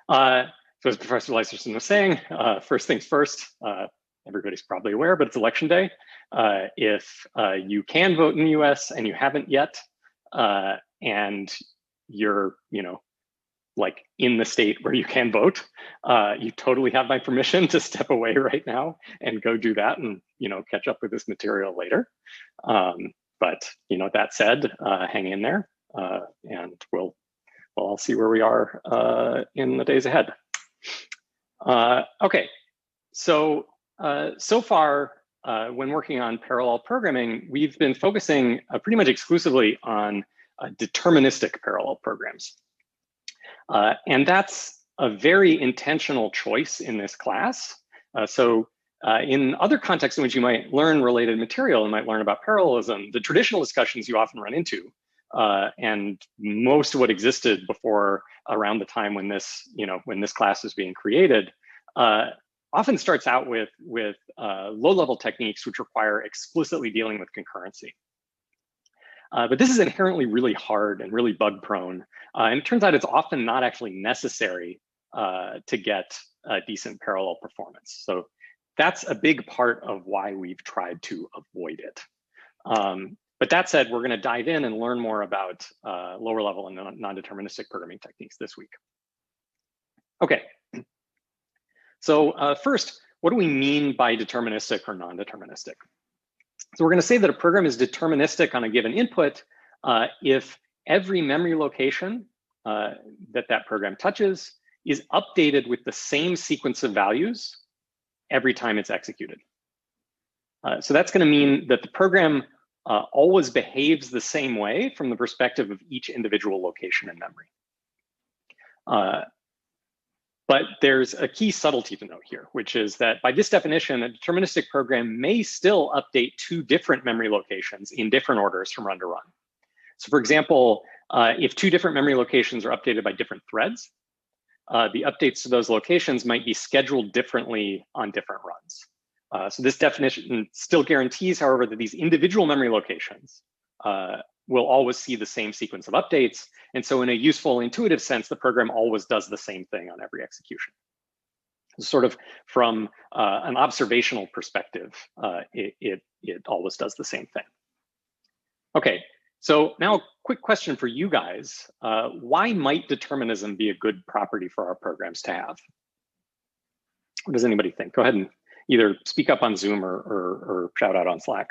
So as Professor Leisterson was saying, first things first, everybody's probably aware, but it's election day. If you can vote in the US and you haven't yet, and you're, like in the state where you can vote, you totally have my permission to step away right now and go do that and, catch up with this material later. But, that said, hang in there and we'll all see where we are in the days ahead. Okay, so so far, when working on parallel programming, we've been focusing pretty much exclusively on deterministic parallel programs. And that's a very intentional choice in this class. In other contexts in which you might learn related material and might learn about parallelism, the traditional discussions you often run into, and most of what existed before around the time when this, when this class was being created, often starts out with low-level techniques which require explicitly dealing with concurrency. But this is inherently really hard and really bug-prone, and it turns out it's often not actually necessary to get decent parallel performance. So that's a big part of why we've tried to avoid it. But that said, we're going to dive in and learn more about lower level and non-deterministic programming techniques this week. Okay. So first, what do we mean by deterministic or non-deterministic? So we're going to say that a program is deterministic on a given input if every memory location that program touches is updated with the same sequence of values every time it's executed. So that's going to mean that the program always behaves the same way from the perspective of each individual location in memory. But there's a key subtlety to note here, which is that by this definition, a deterministic program may still update two different memory locations in different orders from run to run. So for example, if two different memory locations are updated by different threads, the updates to those locations might be scheduled differently on different runs. So this definition still guarantees, however, that these individual memory locations will always see the same sequence of updates. And so in a useful, intuitive sense, the program always does the same thing on every execution. Sort of from an observational perspective, it always does the same thing. Okay, so now a quick question for you guys. Why might determinism be a good property for our programs to have? What does anybody think? Go ahead and either speak up on Zoom or shout out on Slack.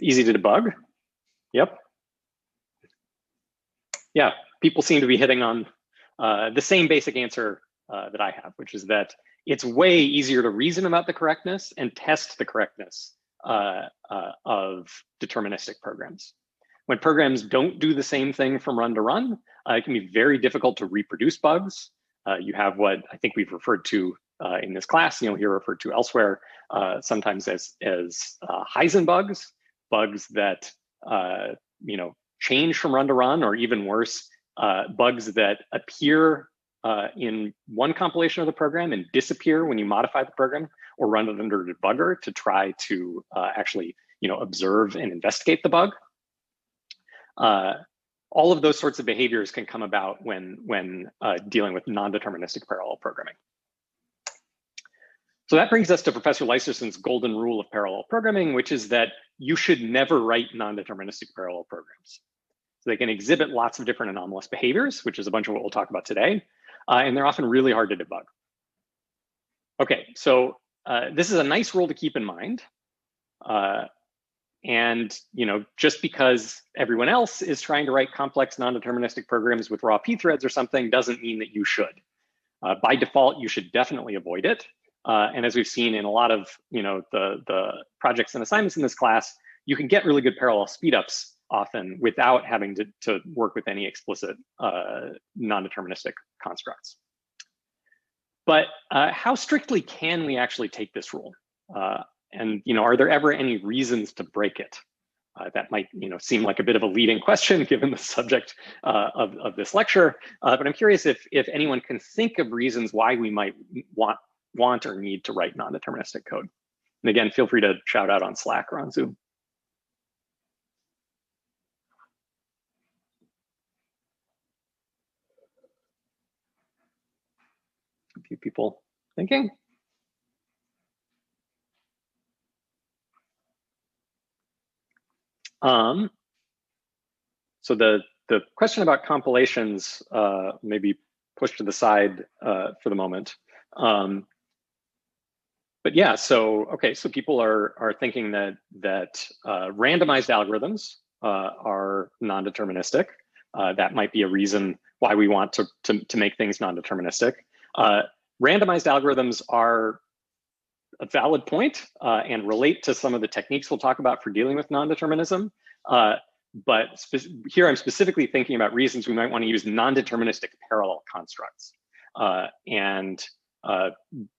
Easy to debug. Yep. Yeah, people seem to be hitting on the same basic answer that I have, which is that it's way easier to reason about the correctness and test the correctness of deterministic programs. When programs don't do the same thing from run to run, it can be very difficult to reproduce bugs. You have what I think we've referred to in this class, here referred to elsewhere, sometimes as Heisenbugs. Bugs that change from run to run, or even worse, bugs that appear in one compilation of the program and disappear when you modify the program or run it under a debugger to try to actually observe and investigate the bug. All of those sorts of behaviors can come about when dealing with non-deterministic parallel programming. So that brings us to Professor Leisterson's golden rule of parallel programming, which is that you should never write non-deterministic parallel programs. So they can exhibit lots of different anomalous behaviors, which is a bunch of what we'll talk about today, and they're often really hard to debug. Okay, so this is a nice rule to keep in mind. And just because everyone else is trying to write complex non-deterministic programs with raw p-threads or something doesn't mean that you should. By default, you should definitely avoid it. And as we've seen in a lot of the projects and assignments in this class, you can get really good parallel speedups often without having to work with any explicit non-deterministic constructs. But how strictly can we actually take this rule? And are there ever any reasons to break it? That might seem like a bit of a leading question given the subject of this lecture. But I'm curious if anyone can think of reasons why we might want or need to write non-deterministic code. And again, feel free to shout out on Slack or on Zoom. A few people thinking. So the question about compilations maybe pushed to the side for the moment. But yeah, so okay, so people are thinking that randomized algorithms are non-deterministic. That might be a reason why we want to make things non-deterministic. Randomized algorithms are a valid point and relate to some of the techniques we'll talk about for dealing with non-determinism. But here I'm specifically thinking about reasons we might want to use non-deterministic parallel constructs. And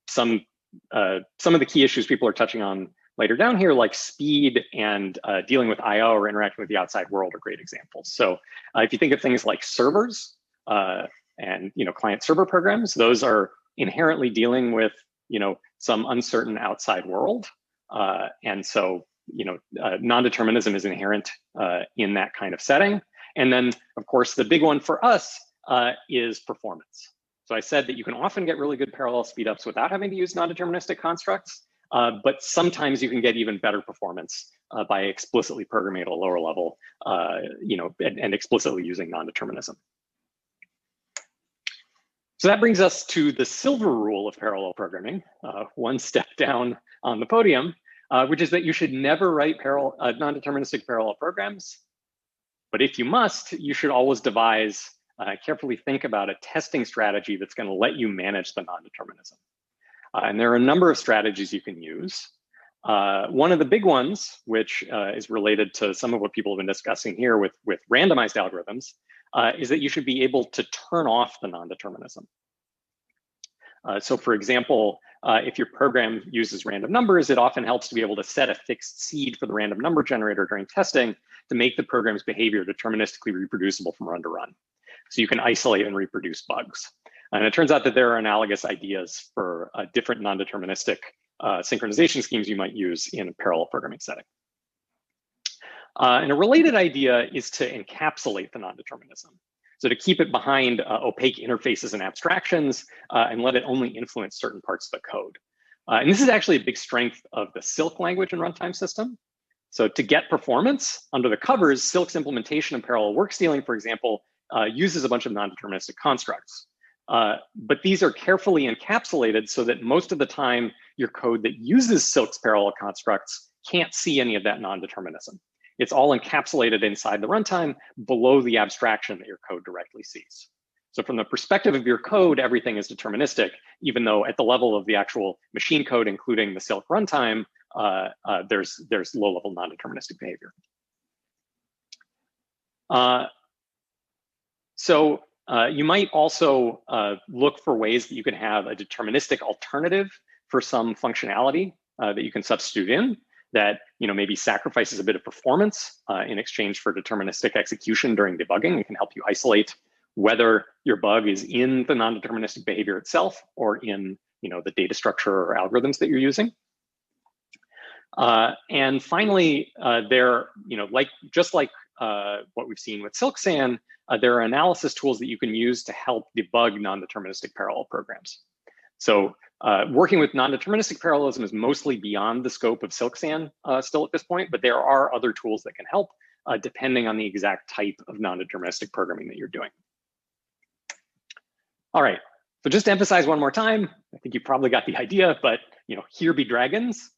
some of the key issues people are touching on later down here, like speed and dealing with I/O or interacting with the outside world, are great examples. So if you think of things like servers and client server programs, those are inherently dealing with some uncertain outside world, and so non-determinism is inherent in that kind of setting. And then, of course, the big one for us is performance. So I said that you can often get really good parallel speedups without having to use non-deterministic constructs, but sometimes you can get even better performance by explicitly programming at a lower level, and explicitly using non-determinism. So that brings us to the silver rule of parallel programming, one step down on the podium, which is that you should never write non-deterministic parallel programs. But if you must, you should always devise, carefully think about a testing strategy that's going to let you manage the non-determinism. And there are a number of strategies you can use. One of the big ones, which is related to some of what people have been discussing here with randomized algorithms, is that you should be able to turn off the non-determinism. So for example, if your program uses random numbers, it often helps to be able to set a fixed seed for the random number generator during testing to make the program's behavior deterministically reproducible from run to run. So you can isolate and reproduce bugs. And it turns out that there are analogous ideas for different non-deterministic synchronization schemes you might use in a parallel programming setting. And a related idea is to encapsulate the non-determinism. So to keep it behind opaque interfaces and abstractions and let it only influence certain parts of the code. And this is actually a big strength of the Silk language and runtime system. So to get performance under the covers, Silk's implementation of parallel work stealing, for example, uses a bunch of non-deterministic constructs. But these are carefully encapsulated so that most of the time your code that uses Silk's parallel constructs can't see any of that non-determinism. It's all encapsulated inside the runtime below the abstraction that your code directly sees. So from the perspective of your code, everything is deterministic, even though at the level of the actual machine code, including the Silk runtime, there's low-level non-deterministic behavior. So you might also look for ways that you can have a deterministic alternative for some functionality that you can substitute in that maybe sacrifices a bit of performance in exchange for deterministic execution during debugging. It can help you isolate whether your bug is in the non-deterministic behavior itself or in the data structure or algorithms that you're using. And finally, just like what we've seen with SilkSAN, there are analysis tools that you can use to help debug non-deterministic parallel programs. So working with non-deterministic parallelism is mostly beyond the scope of SilkSAN still at this point, but there are other tools that can help depending on the exact type of non-deterministic programming that you're doing. All right, so just to emphasize one more time, I think you probably got the idea, but here be dragons.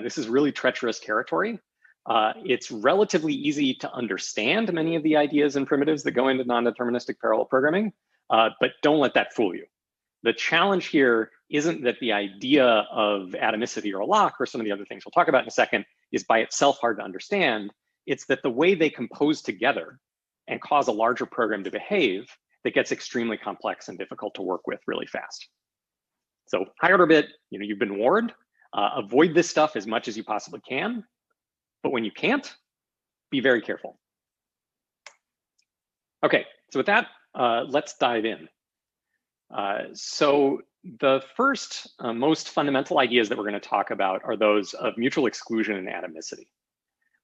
This is really treacherous territory. It's relatively easy to understand many of the ideas and primitives that go into non-deterministic parallel programming, but don't let that fool you. The challenge here isn't that the idea of atomicity or a lock or some of the other things we'll talk about in a second is by itself hard to understand. It's that the way they compose together and cause a larger program to behave that gets extremely complex and difficult to work with really fast. So high order bit, you've been warned. Avoid this stuff as much as you possibly can. But when you can't, be very careful. Okay, so with that, let's dive in. So the first most fundamental ideas that we're going to talk about are those of mutual exclusion and atomicity.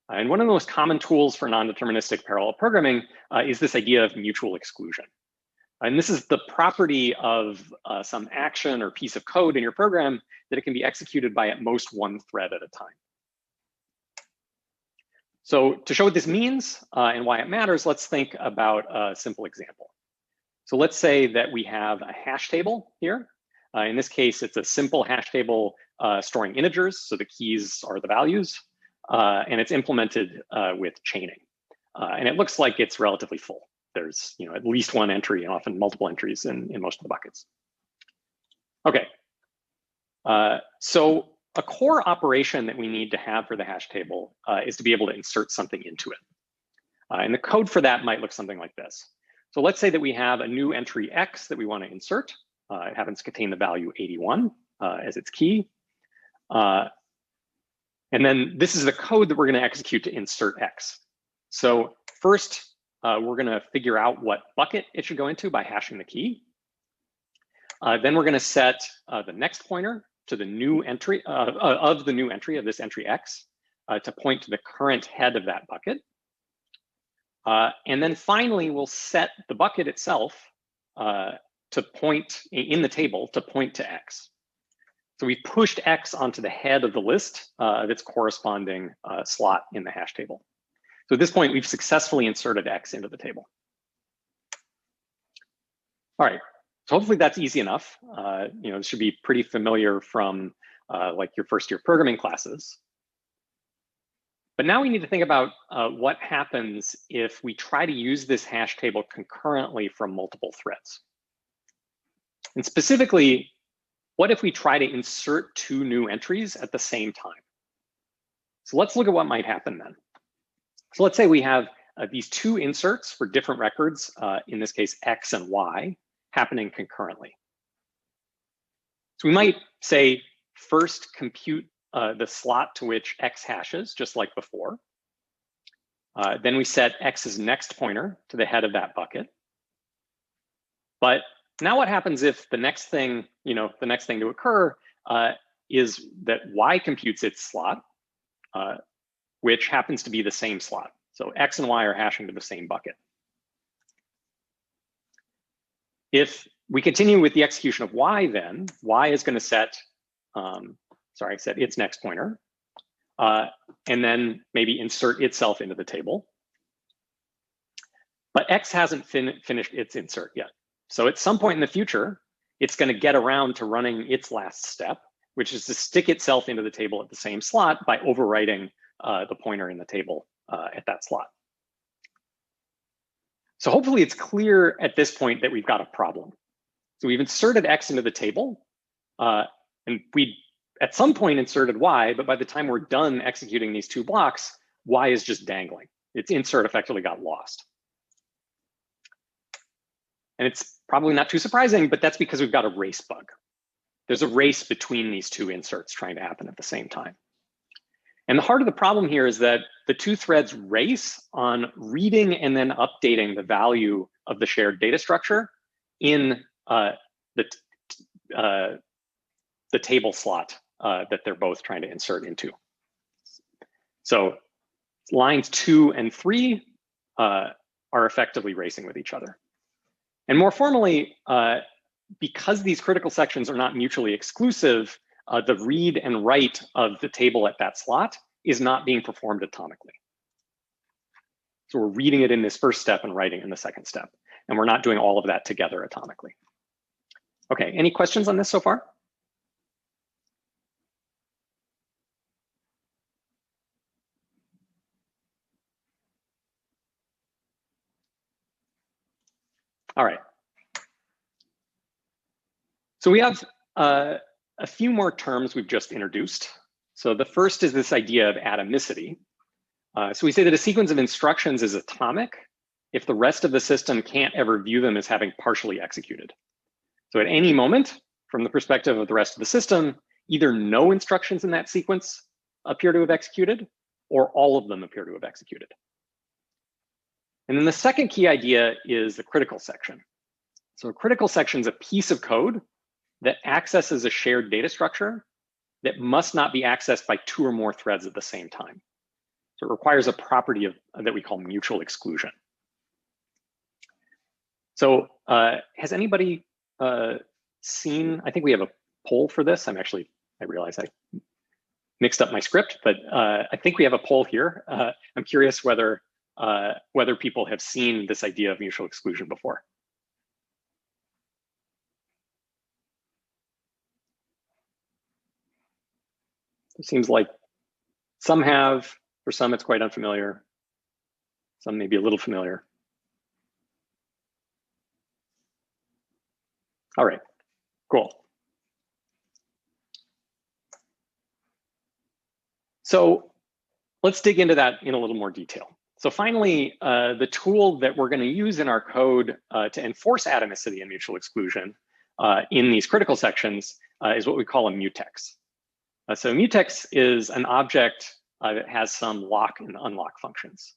And one of the most common tools for non-deterministic parallel programming is this idea of mutual exclusion. And this is the property of some action or piece of code in your program that it can be executed by at most one thread at a time. So to show what this means and why it matters, let's think about a simple example. So let's say that we have a hash table here. In this case, it's a simple hash table storing integers, so the keys are the values, and it's implemented with chaining. And it looks like it's relatively full. There's at least one entry and often multiple entries in most of the buckets. Okay, so a core operation that we need to have for the hash table is to be able to insert something into it. And the code for that might look something like this. So let's say that we have a new entry X that we want to insert. It happens to contain the value 81 as its key. And then this is the code that we're going to execute to insert X. So first, we're going to figure out what bucket it should go into by hashing the key. Then we're going to set the next pointer to the new entry of the new entry of this entry X to point to the current head of that bucket. And then finally, we'll set the bucket itself to point in the table to point to X. So we've pushed X onto the head of the list of its corresponding slot in the hash table. So at this point, we've successfully inserted X into the table. All right, so hopefully that's easy enough. It should be pretty familiar from like your first year programming classes. But now we need to think about what happens if we try to use this hash table concurrently from multiple threads. And specifically, what if we try to insert two new entries at the same time? So let's look at what might happen then. So let's say we have these two inserts for different records, in this case, X and Y, happening concurrently. So we might say, first compute the slot to which X hashes, just like before. Then we set X's next pointer to the head of that bucket. But now what happens if the next thing, the next thing to occur is that Y computes its slot, which happens to be the same slot. So X and Y are hashing to the same bucket. If we continue with the execution of Y, then Y is going to set, set its next pointer, and then maybe insert itself into the table. But X hasn't finished its insert yet. So at some point in the future, it's going to get around to running its last step, which is to stick itself into the table at the same slot by overwriting the pointer in the table at that slot. So hopefully it's clear at this point that we've got a problem. So we've inserted X into the table, and we at some point inserted Y, but by the time we're done executing these two blocks, Y is just dangling. Its insert effectively got lost. And it's probably not too surprising, but that's because we've got a race bug. There's a race between these two inserts trying to happen at the same time. And the heart of the problem here is that the two threads race on reading and then updating the value of the shared data structure in the table slot that they're both trying to insert into. So lines 2 and 3 are effectively racing with each other. And more formally, because these critical sections are not mutually exclusive, the read and write of the table at that slot is not being performed atomically. So we're reading it in this first step and writing in the second step. And we're not doing all of that together atomically. Okay, any questions on this so far? All right. So we have a few more terms we've just introduced. So the first is this idea of atomicity. So we say that a sequence of instructions is atomic if the rest of the system can't ever view them as having partially executed. So at any moment, from the perspective of the rest of the system, either no instructions in that sequence appear to have executed, or all of them appear to have executed. And then the second key idea is the critical section. So a critical section is a piece of code that accesses a shared data structure that must not be accessed by two or more threads at the same time. So it requires a property that we call mutual exclusion. So has anybody seen, I think we have a poll for this. I realize I mixed up my script, but I think we have a poll here. I'm curious whether people have seen this idea of mutual exclusion before. It seems like some have, for some it's quite unfamiliar, some may be a little familiar. All right, cool. So let's dig into that in a little more detail. So finally, the tool that we're going to use in our code to enforce atomicity and mutual exclusion in these critical sections is what we call a mutex. So a mutex is an object that has some lock and unlock functions.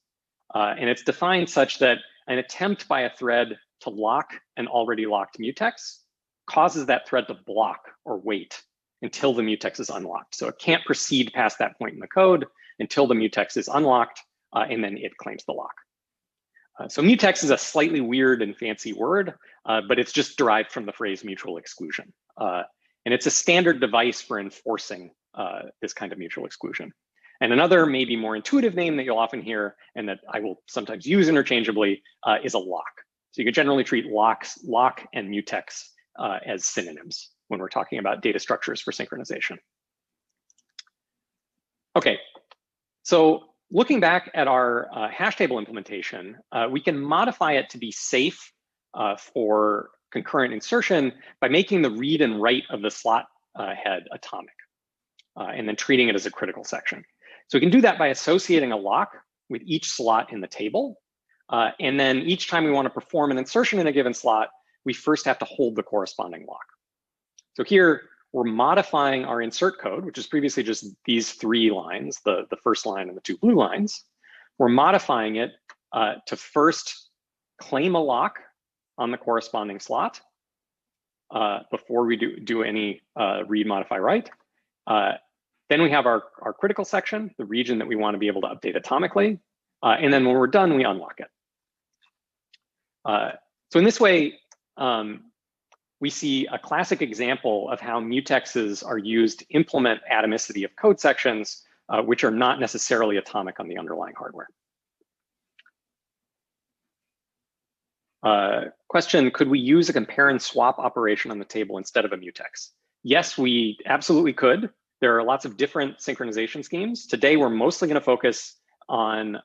And it's defined such that an attempt by a thread to lock an already locked mutex causes that thread to block or wait until the mutex is unlocked. So it can't proceed past that point in the code until the mutex is unlocked, and then it claims the lock. So mutex is a slightly weird and fancy word, but it's just derived from the phrase mutual exclusion. And it's a standard device for enforcing this kind of mutual exclusion. And another maybe more intuitive name that you'll often hear and that I will sometimes use interchangeably is a lock. So you can generally treat lock and mutex as synonyms when we're talking about data structures for synchronization. Okay, so looking back at our hash table implementation, we can modify it to be safe for concurrent insertion by making the read and write of the slot head atomic and then treating it as a critical section. So we can do that by associating a lock with each slot in the table. And then each time we want to perform an insertion in a given slot, we first have to hold the corresponding lock. So here we're modifying our insert code, which is previously just these 3 lines, the first line and the 2 blue lines. We're modifying it to first claim a lock on the corresponding slot before we do any read, modify, write. Then we have our critical section, the region that we want to be able to update atomically. And then when we're done, we unlock it. So in this way, we see a classic example of how mutexes are used to implement atomicity of code sections, which are not necessarily atomic on the underlying hardware. Question, could we use a compare and swap operation on the table instead of a mutex? Yes, we absolutely could. There are lots of different synchronization schemes. Today, we're mostly going to focus on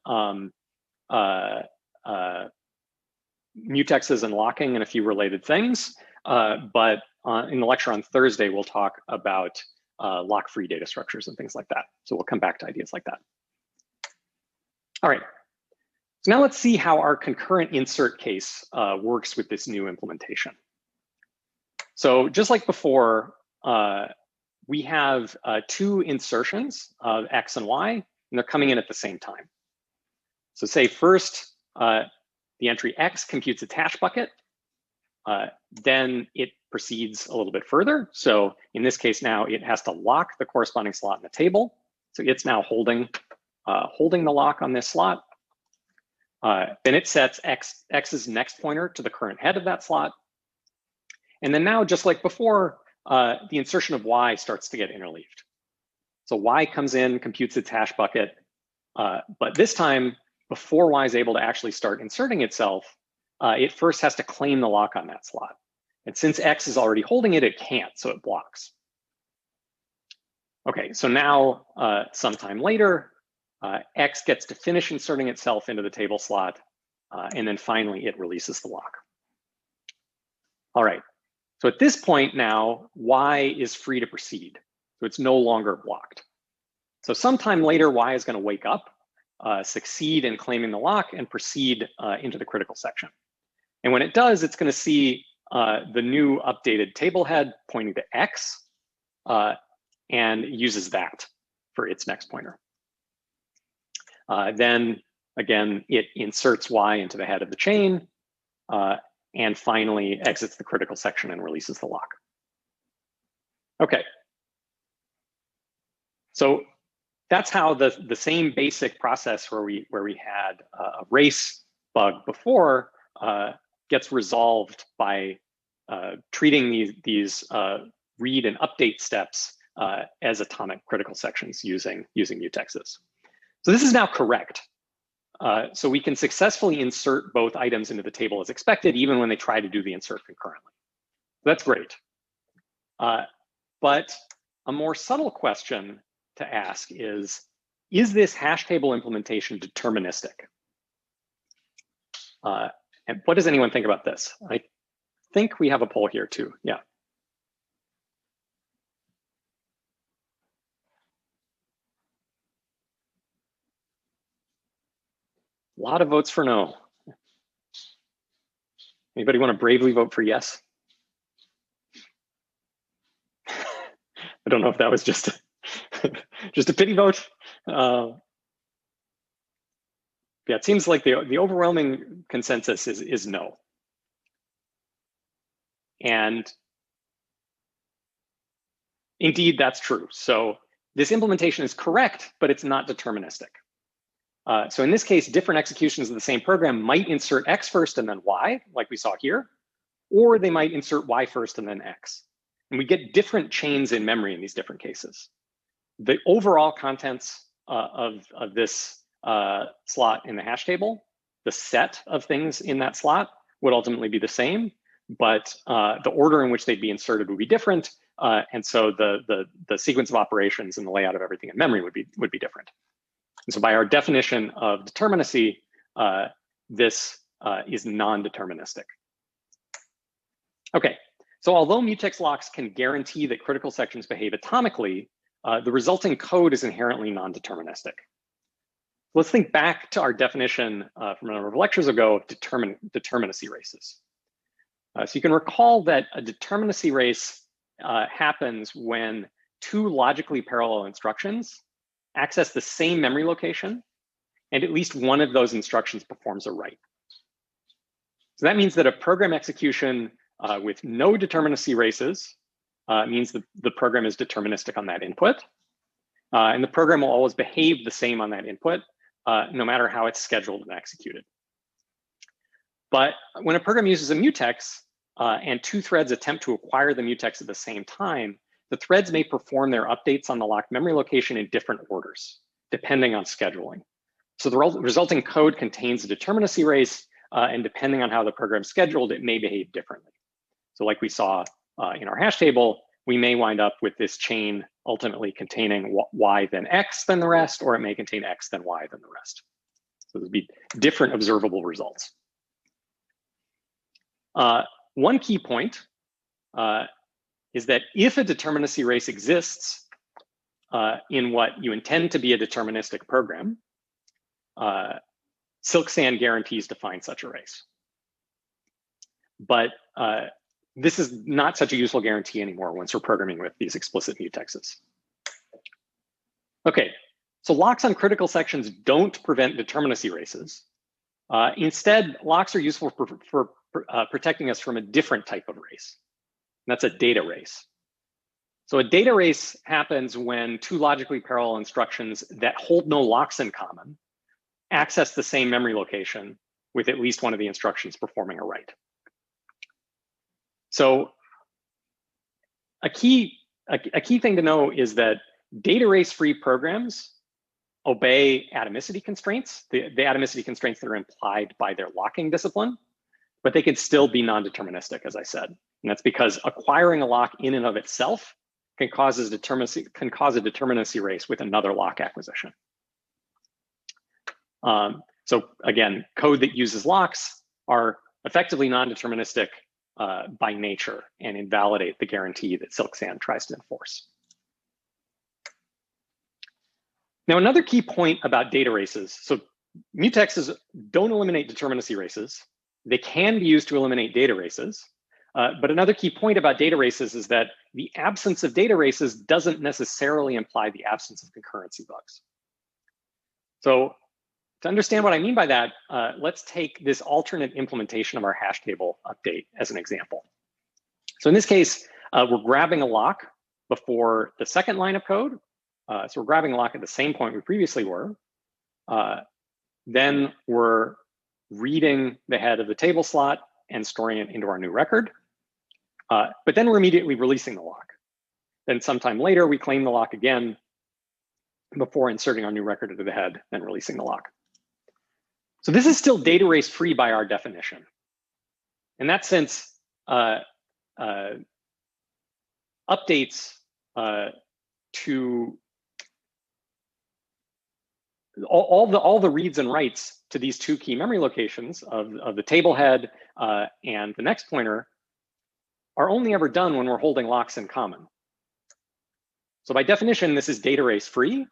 mutexes and locking and a few related things. But in the lecture on Thursday, we'll talk about lock-free data structures and things like that. So we'll come back to ideas like that. All right. So now let's see how our concurrent insert case works with this new implementation. So just like before, we have 2 insertions of X and Y, and they're coming in at the same time. So say first, the entry X computes its hash bucket. Then it proceeds a little bit further. So in this case now, it has to lock the corresponding slot in the table. So it's now holding the lock on this slot. Then it sets X's next pointer to the current head of that slot. And then now, just like before, the insertion of Y starts to get interleaved. So Y comes in, computes its hash bucket, but this time, before Y is able to actually start inserting itself, it first has to claim the lock on that slot. And since X is already holding it, it can't, so it blocks. Okay, so now sometime later, X gets to finish inserting itself into the table slot, and then finally it releases the lock. All right, so at this point now, Y is free to proceed. So it's no longer blocked. So sometime later, Y is going to wake up, succeed in claiming the lock, and proceed into the critical section. And when it does, it's going to see the new updated table head pointing to X, and uses that for its next pointer. Then again, it inserts Y into the head of the chain, and finally exits the critical section and releases the lock. Okay. So that's how the same basic process where we had a race bug before gets resolved by treating these read and update steps as atomic critical sections using mutexes. So this is now correct. So we can successfully insert both items into the table as expected, even when they try to do the insert concurrently. That's great. But a more subtle question to ask is this hash table implementation deterministic? And what does anyone think about this? I think we have a poll here too, yeah. A lot of votes for no. Anybody want to bravely vote for yes? I don't know if that was just just a pity vote. Yeah, it seems like the overwhelming consensus is no. And indeed, that's true. So this implementation is correct, but it's not deterministic. So in this case, different executions of the same program might insert X first and then Y, like we saw here, or they might insert Y first and then X. And we get different chains in memory in these different cases. The overall contents of this slot in the hash table, the set of things in that slot would ultimately be the same, but the order in which they'd be inserted would be different. And so the sequence of operations and the layout of everything in memory would be different. And so by our definition of determinacy, this is non-deterministic. Okay, so although mutex locks can guarantee that critical sections behave atomically, the resulting code is inherently non-deterministic. Let's think back to our definition from a number of lectures ago of determinacy races. So you can recall that a determinacy race happens when two logically parallel instructions access the same memory location, and at least one of those instructions performs a write. So that means that a program execution with no determinacy races means that the program is deterministic on that input. And the program will always behave the same on that input, no matter how it's scheduled and executed. But when a program uses a mutex and two threads attempt to acquire the mutex at the same time, the threads may perform their updates on the locked memory location in different orders, depending on scheduling. So the resulting code contains a determinacy race, and depending on how the program's scheduled, it may behave differently. So like we saw in our hash table, we may wind up with this chain ultimately containing Y then X then the rest, or it may contain X then Y then the rest. So there'd be different observable results. One key point is that if a determinacy race exists in what you intend to be a deterministic program, Silksand guarantees to find such a race. But this is not such a useful guarantee anymore once we're programming with these explicit mutexes. Okay, so locks on critical sections don't prevent determinacy races. Instead, locks are useful for protecting us from a different type of race. And that's a data race. So a data race happens when two logically parallel instructions that hold no locks in common access the same memory location with at least one of the instructions performing a write. So a key thing to know is that data race-free programs obey atomicity constraints, the atomicity constraints that are implied by their locking discipline, but they can still be non-deterministic, as I said. And that's because acquiring a lock in and of itself can cause a determinacy race with another lock acquisition. So again, code that uses locks are effectively non-deterministic by nature and invalidate the guarantee that Silksand tries to enforce. Now, another key point about data races, so mutexes don't eliminate determinacy races. They can be used to eliminate data races. But another key point about data races is that the absence of data races doesn't necessarily imply the absence of concurrency bugs. So to understand what I mean by that, let's take this alternate implementation of our hash table update as an example. So in this case, we're grabbing a lock before the second line of code. So we're grabbing a lock at the same point we previously were. Then we're reading the head of the table slot and storing it into our new record. But then we're immediately releasing the lock. Then sometime later, we claim the lock again before inserting our new record into the head and releasing the lock. So this is still data race free by our definition. In that sense, updates to all the reads and writes to these two key memory locations of the table head and the next pointer are only ever done when we're holding locks in common. So by definition, this is data race free.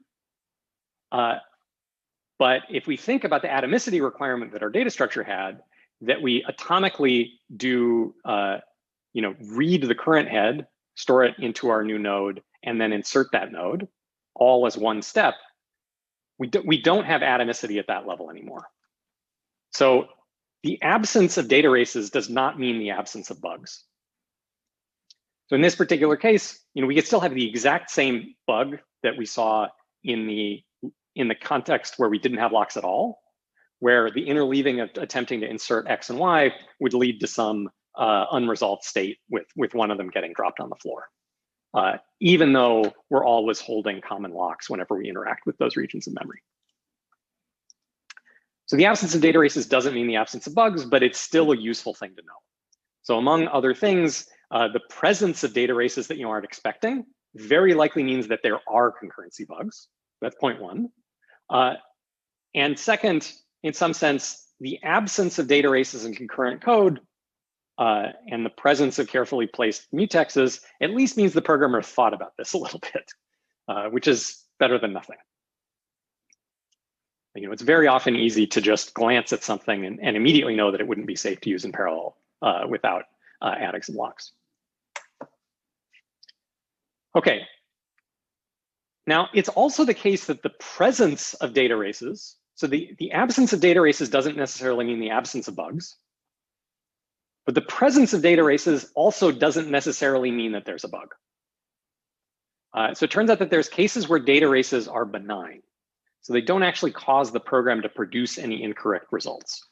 But if we think about the atomicity requirement that our data structure had, that we atomically do, read the current head, store it into our new node, and then insert that node, all as one step, we don't have atomicity at that level anymore. So the absence of data races does not mean the absence of bugs. So in this particular case, we could still have the exact same bug that we saw in the context where we didn't have locks at all, where the interleaving of attempting to insert X and Y would lead to some unresolved state with one of them getting dropped on the floor, even though we're always holding common locks whenever we interact with those regions of memory. So the absence of data races doesn't mean the absence of bugs, but it's still a useful thing to know. So among other things, the presence of data races that you aren't expecting very likely means that there are concurrency bugs. That's point one. And second, in some sense, the absence of data races in concurrent code and the presence of carefully placed mutexes at least means the programmer thought about this a little bit, which is better than nothing. It's very often easy to just glance at something and immediately know that it wouldn't be safe to use in parallel without adding some locks. Okay. Now, it's also the case that the presence of data races, so the absence of data races doesn't necessarily mean the absence of bugs, but the presence of data races also doesn't necessarily mean that there's a bug. So it turns out that there's cases where data races are benign. So they don't actually cause the program to produce any incorrect results.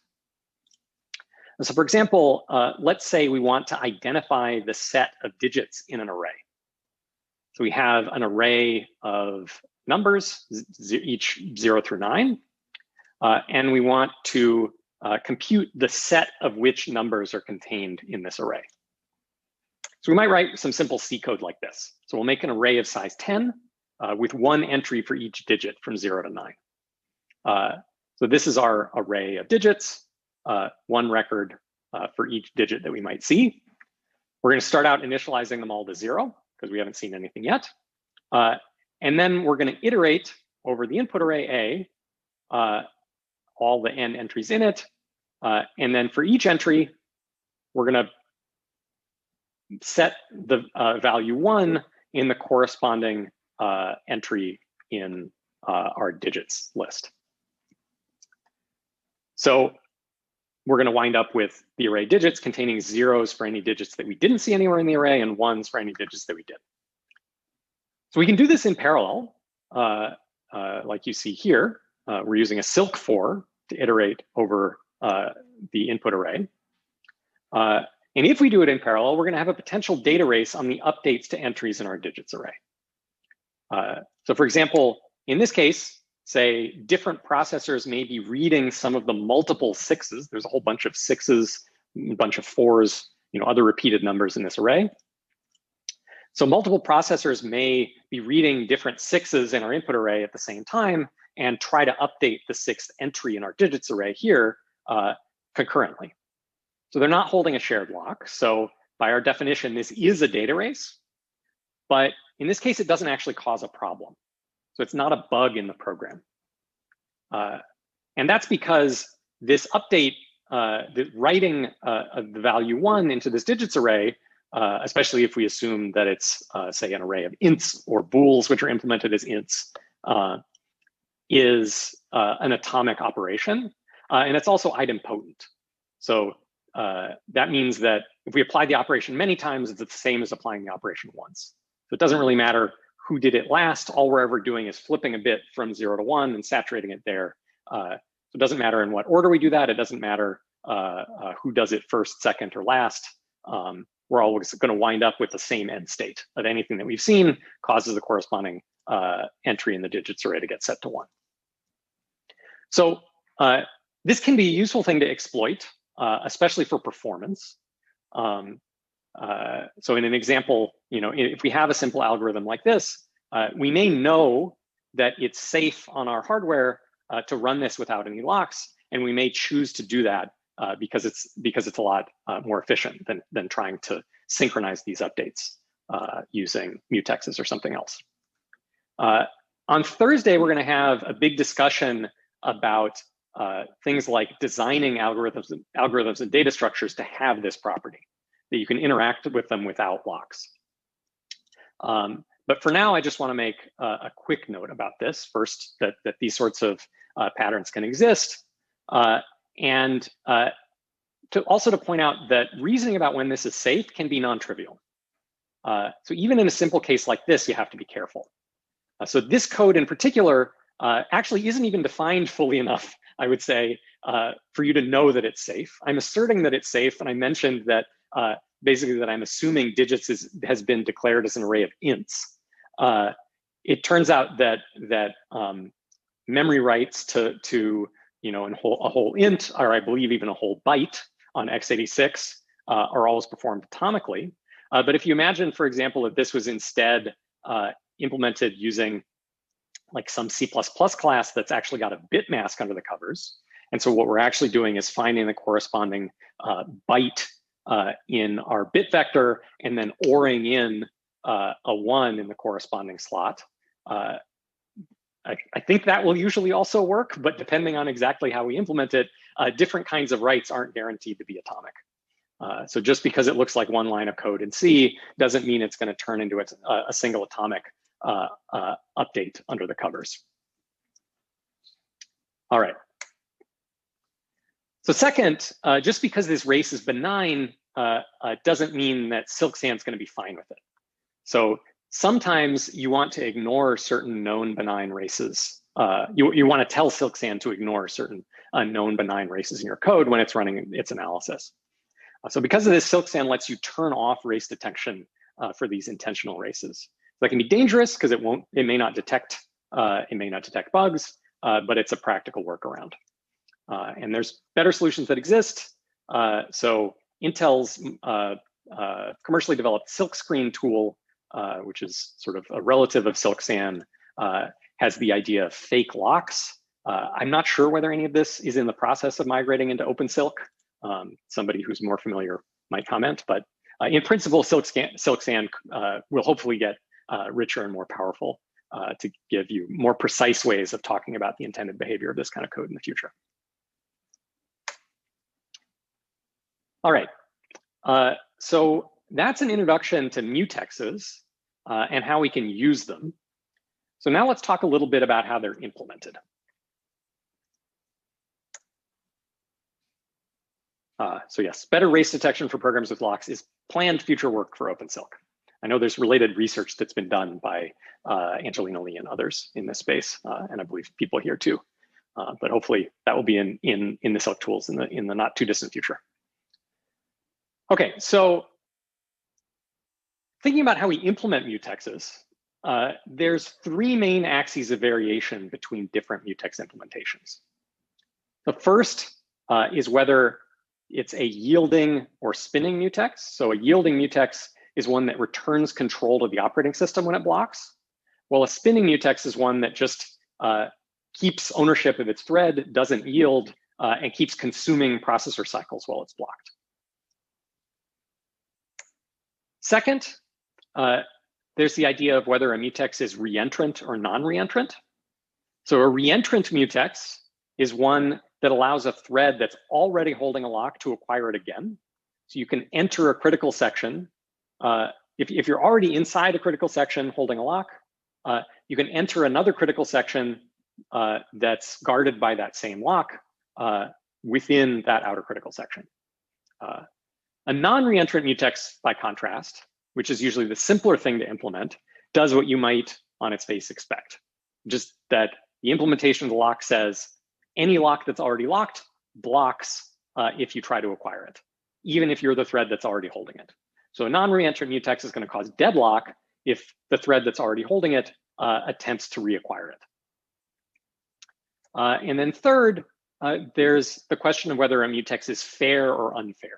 So for example, let's say we want to identify the set of digits in an array. So we have an array of numbers, each 0 through 9, and we want to compute the set of which numbers are contained in this array. So we might write some simple C code like this. So we'll make an array of size 10 with one entry for each digit from 0 to 9. So this is our array of digits, one record for each digit that we might see. We're going to start out initializing them all to 0 because we haven't seen anything yet. And then we're going to iterate over the input array A, all the n entries in it. And then for each entry, we're going to set the value 1 in the corresponding entry in our digits list. So we're going to wind up with the array digits containing zeros for any digits that we didn't see anywhere in the array and ones for any digits that we did. So we can do this in parallel, like you see here. We're using a silk for to iterate over the input array. And if we do it in parallel, we're going to have a potential data race on the updates to entries in our digits array. So for example, in this case, say different processors may be reading some of the multiple 6s. There's a whole bunch of 6s, a bunch of 4s, other repeated numbers in this array. So multiple processors may be reading different 6s in our input array at the same time and try to update the 6th entry in our digits array here concurrently. So they're not holding a shared lock. So by our definition, this is a data race. But in this case, it doesn't actually cause a problem. So it's not a bug in the program. And that's because this update, the writing of the value 1 into this digits array, especially if we assume that it's, say, an array of ints or bools, which are implemented as ints, is an atomic operation. And it's also idempotent. So that means that if we apply the operation many times, it's the same as applying the operation once. So it doesn't really matter who did it last. All we're ever doing is flipping a bit from 0 to 1 and saturating it there. So it doesn't matter in what order we do that. It doesn't matter who does it first, second, or last, we're always going to wind up with the same end state of anything that we've seen causes the corresponding entry in the digits array to get set to 1. So this can be a useful thing to exploit, especially for performance. So in an example, if we have a simple algorithm like this, we may know that it's safe on our hardware to run this without any locks, and we may choose to do that because it's a lot more efficient than trying to synchronize these updates using mutexes or something else. On Thursday, we're going to have a big discussion about things like designing algorithms and data structures to have this property, that you can interact with them without locks. But for now, I just want to make a quick note about this. First, that these sorts of patterns can exist. And also to point out that reasoning about when this is safe can be non-trivial. So even in a simple case like this, you have to be careful. So this code in particular actually isn't even defined fully enough, I would say, for you to know that it's safe. I'm asserting that it's safe, and I mentioned that basically that I'm assuming digits has been declared as an array of ints. It turns out that memory writes to a whole int, or I believe even a whole byte on x86 are always performed atomically. But if you imagine, for example, that this was instead implemented using like some C++ class that's actually got a bit mask under the covers. And so what we're actually doing is finding the corresponding byte in our bit vector and then ORing in a 1 in the corresponding slot. I think that will usually also work, but depending on exactly how we implement it, different kinds of writes aren't guaranteed to be atomic. So just because it looks like one line of code in C doesn't mean it's going to turn into a single atomic update under the covers. All right. So second, just because this race is benign doesn't mean that Silksand's going to be fine with it. So sometimes you want to ignore certain known benign races. You want to tell Silksand to ignore certain known benign races in your code when it's running its analysis. So because of this, Silksand lets you turn off race detection for these intentional races. That can be dangerous because it may not detect bugs, but it's a practical workaround. And there's better solutions that exist. So Intel's commercially developed Silkscreen tool, which is sort of a relative of Silksand, has the idea of fake locks. I'm not sure whether any of this is in the process of migrating into OpenSilk. Somebody who's more familiar might comment, but in principle, Silksand will hopefully get richer and more powerful to give you more precise ways of talking about the intended behavior of this kind of code in the future. All right, so that's an introduction to mutexes and how we can use them. So now let's talk a little bit about how they're implemented. So yes, better race detection for programs with locks is planned future work for OpenSilk. I know there's related research that's been done by Angelina Lee and others in this space, and I believe people here too. But hopefully that will be in the Silk tools in the not too distant future. Okay, so thinking about how we implement mutexes, there's 3 main axes of variation between different mutex implementations. The first is whether it's a yielding or spinning mutex. So a yielding mutex is one that returns control to the operating system when it blocks, while a spinning mutex is one that just keeps ownership of its thread, doesn't yield, and keeps consuming processor cycles while it's blocked. Second, there's the idea of whether a mutex is reentrant or non-reentrant. So a reentrant mutex is one that allows a thread that's already holding a lock to acquire it again. So you can enter a critical section. If you're already inside a critical section holding a lock, you can enter another critical section that's guarded by that same lock within that outer critical section. A non-reentrant mutex, by contrast, which is usually the simpler thing to implement, does what you might on its face expect. Just that the implementation of the lock says any lock that's already locked blocks if you try to acquire it, even if you're the thread that's already holding it. So a non-reentrant mutex is going to cause deadlock if the thread that's already holding it attempts to reacquire it. And then third, there's the question of whether a mutex is fair or unfair.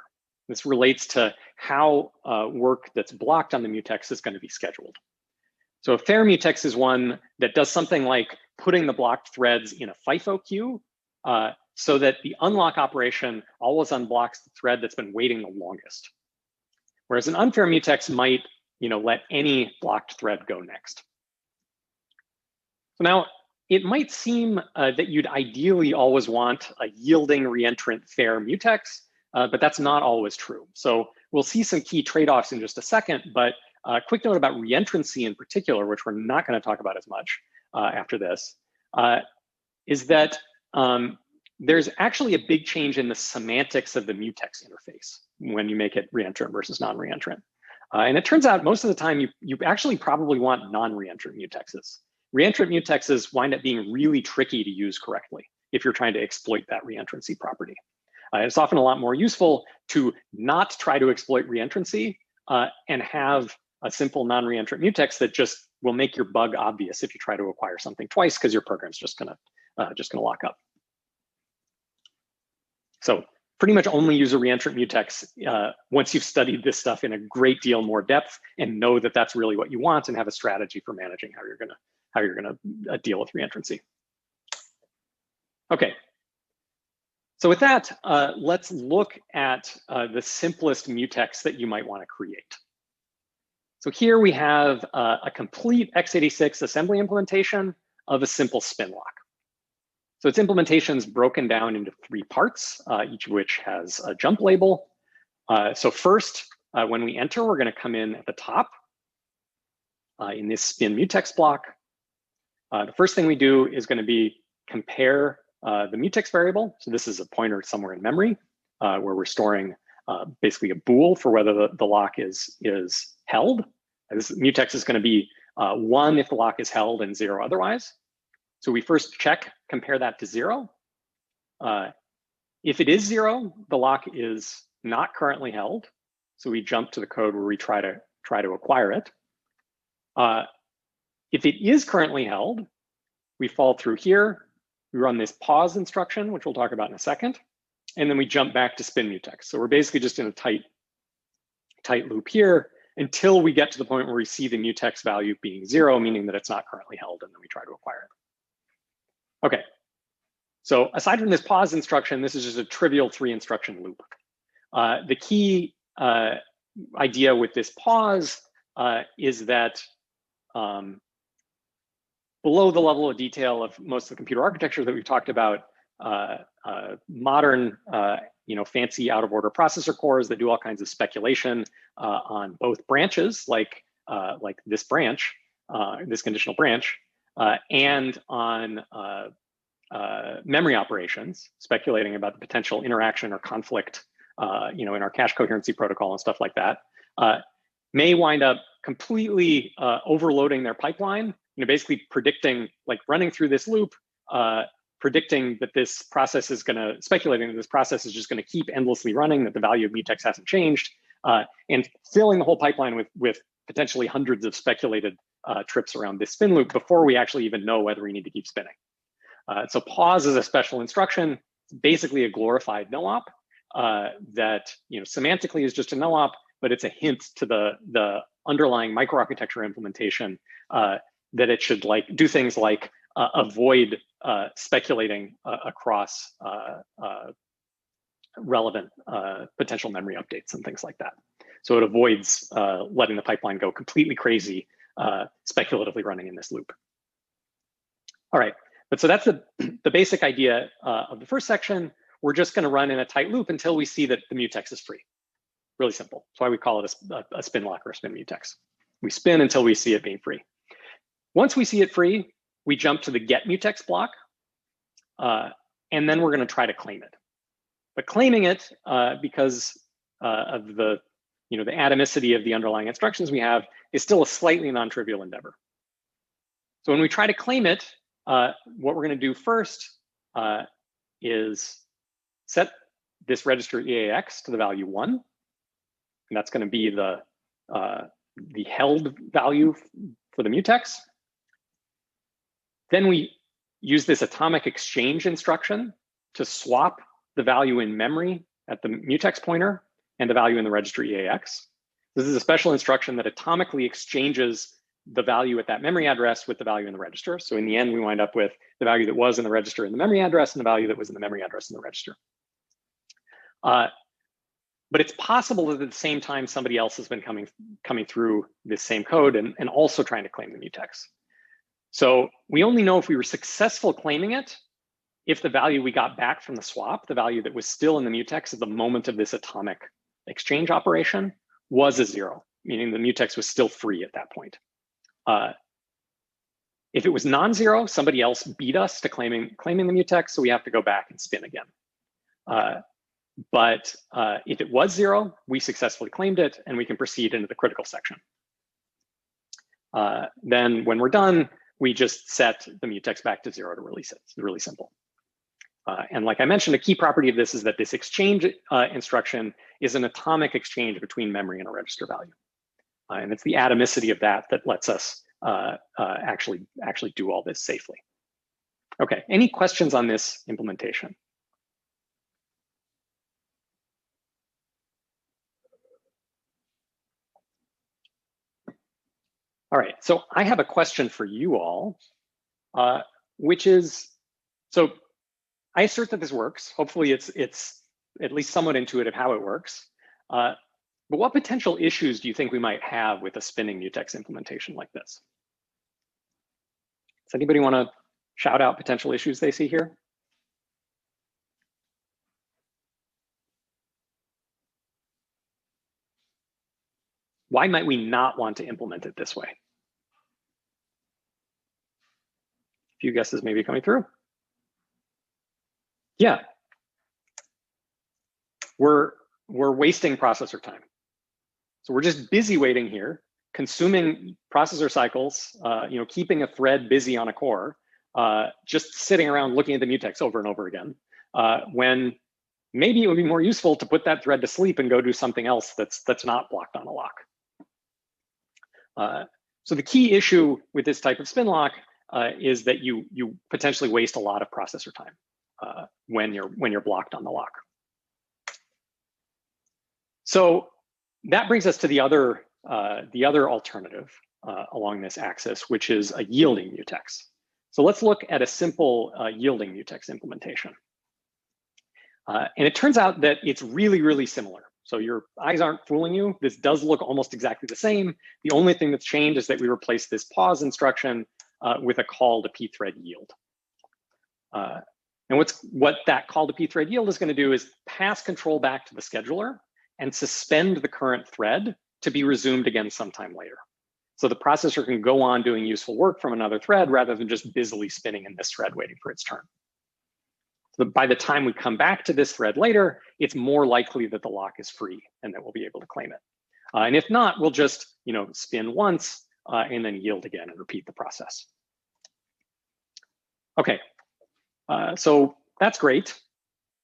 This relates to how work that's blocked on the mutex is going to be scheduled. So a fair mutex is one that does something like putting the blocked threads in a FIFO queue so that the unlock operation always unblocks the thread that's been waiting the longest. Whereas an unfair mutex might, let any blocked thread go next. So now it might seem that you'd ideally always want a yielding reentrant fair mutex, but that's not always true. So we'll see some key trade-offs in just a second, but a quick note about reentrancy in particular, which we're not going to talk about as much after this, is that there's actually a big change in the semantics of the mutex interface when you make it reentrant versus non-reentrant. And it turns out most of the time you actually probably want non-reentrant mutexes. Reentrant mutexes wind up being really tricky to use correctly if you're trying to exploit that reentrancy property. It's often a lot more useful to not try to exploit reentrancy and have a simple non-reentrant mutex that just will make your bug obvious if you try to acquire something twice, because your program's just gonna lock up. So pretty much only use a reentrant mutex once you've studied this stuff in a great deal more depth and know that that's really what you want and have a strategy for managing how you're gonna deal with reentrancy. Okay. So with that, let's look at the simplest mutex that you might want to create. So here we have a complete x86 assembly implementation of a simple spin lock. So its implementation is broken down into 3 parts, each of which has a jump label. So first, when we enter, we're going to come in at the top in this spin mutex block. The first thing we do is going to be compare the mutex variable. So this is a pointer somewhere in memory where we're storing basically a bool for whether the lock is held. This mutex is going to be 1 if the lock is held and 0 otherwise. So we first compare that to 0. If it is 0, the lock is not currently held. So we jump to the code where we try to acquire it. If it is currently held, we fall through here. We run this pause instruction, which we'll talk about in a second, and then we jump back to spin mutex. So we're basically just in a tight loop here until we get to the point where we see the mutex value being 0, meaning that it's not currently held, and then we try to acquire it. Okay, so aside from this pause instruction, this is just a trivial 3-instruction loop. The key idea with this pause is that below the level of detail of most of the computer architecture that we've talked about, modern, fancy out-of-order processor cores that do all kinds of speculation on both branches, like this branch, this conditional branch, and on memory operations, speculating about the potential interaction or conflict, in our cache coherency protocol and stuff like that, may wind up completely overloading their pipeline. Basically predicting, like running through this loop, predicting that this process is speculating that this process is just gonna keep endlessly running, that the value of mutex hasn't changed, and filling the whole pipeline with potentially hundreds of speculated trips around this spin loop before we actually even know whether we need to keep spinning. So pause is a special instruction. It's basically a glorified no-op that semantically is just a no-op, but it's a hint to the underlying microarchitecture implementation that it should do things like avoid speculating across relevant potential memory updates and things like that. So it avoids letting the pipeline go completely crazy, speculatively running in this loop. All right, but so that's the basic idea of the first section. We're just going to run in a tight loop until we see that the mutex is free. Really simple. That's why we call it a spin lock or a spin mutex. We spin until we see it being free. Once we see it free, we jump to the get mutex block, and then we're going to try to claim it. But claiming it, because of the atomicity of the underlying instructions we have, is still a slightly non-trivial endeavor. So when we try to claim it, what we're going to do first is set this register EAX to the value 1, and that's going to be the held value for the mutex. Then we use this atomic exchange instruction to swap the value in memory at the mutex pointer and the value in the register EAX. This is a special instruction that atomically exchanges the value at that memory address with the value in the register. So in the end, we wind up with the value that was in the register in the memory address and the value that was in the memory address in the register. But it's possible that at the same time, somebody else has been coming through this same code and also trying to claim the mutex. So we only know if we were successful claiming it if the value we got back from the swap, the value that was still in the mutex at the moment of this atomic exchange operation, was a 0, meaning the mutex was still free at that point. If it was non-zero, somebody else beat us to claiming the mutex, so we have to go back and spin again. But if it was 0, we successfully claimed it, and we can proceed into the critical section. Then when we're done, we just set the mutex back to 0 to release it. It's really simple. And like I mentioned, a key property of this is that this exchange instruction is an atomic exchange between memory and a register value. And it's the atomicity of that that lets us actually do all this safely. Okay, any questions on this implementation? All right, so I have a question for you all, which is, so I assert that this works. Hopefully it's at least somewhat intuitive how it works. But what potential issues do you think we might have with a spinning mutex implementation like this? Does anybody want to shout out potential issues they see here? Why might we not want to implement it this way? A few guesses maybe coming through. Yeah. We're wasting processor time. So we're just busy waiting here, consuming processor cycles, keeping a thread busy on a core, just sitting around looking at the mutex over and over again, when maybe it would be more useful to put that thread to sleep and go do something else that's not blocked on a lock. So the key issue with this type of spin lock is that you potentially waste a lot of processor time when you're blocked on the lock. So that brings us to the other alternative along this axis, which is a yielding mutex. So let's look at a simple yielding mutex implementation. And it turns out that it's really, really similar. So your eyes aren't fooling you. This does look almost exactly the same. The only thing that's changed is that we replaced this pause instruction with a call to pthread yield. And what that call to pthread yield is going to do is pass control back to the scheduler and suspend the current thread to be resumed again sometime later. So the processor can go on doing useful work from another thread rather than just busily spinning in this thread waiting for its turn. So by the time we come back to this thread later, it's more likely that the lock is free and that we'll be able to claim it. And if not, we'll just spin once and then yield again and repeat the process. Okay, so that's great.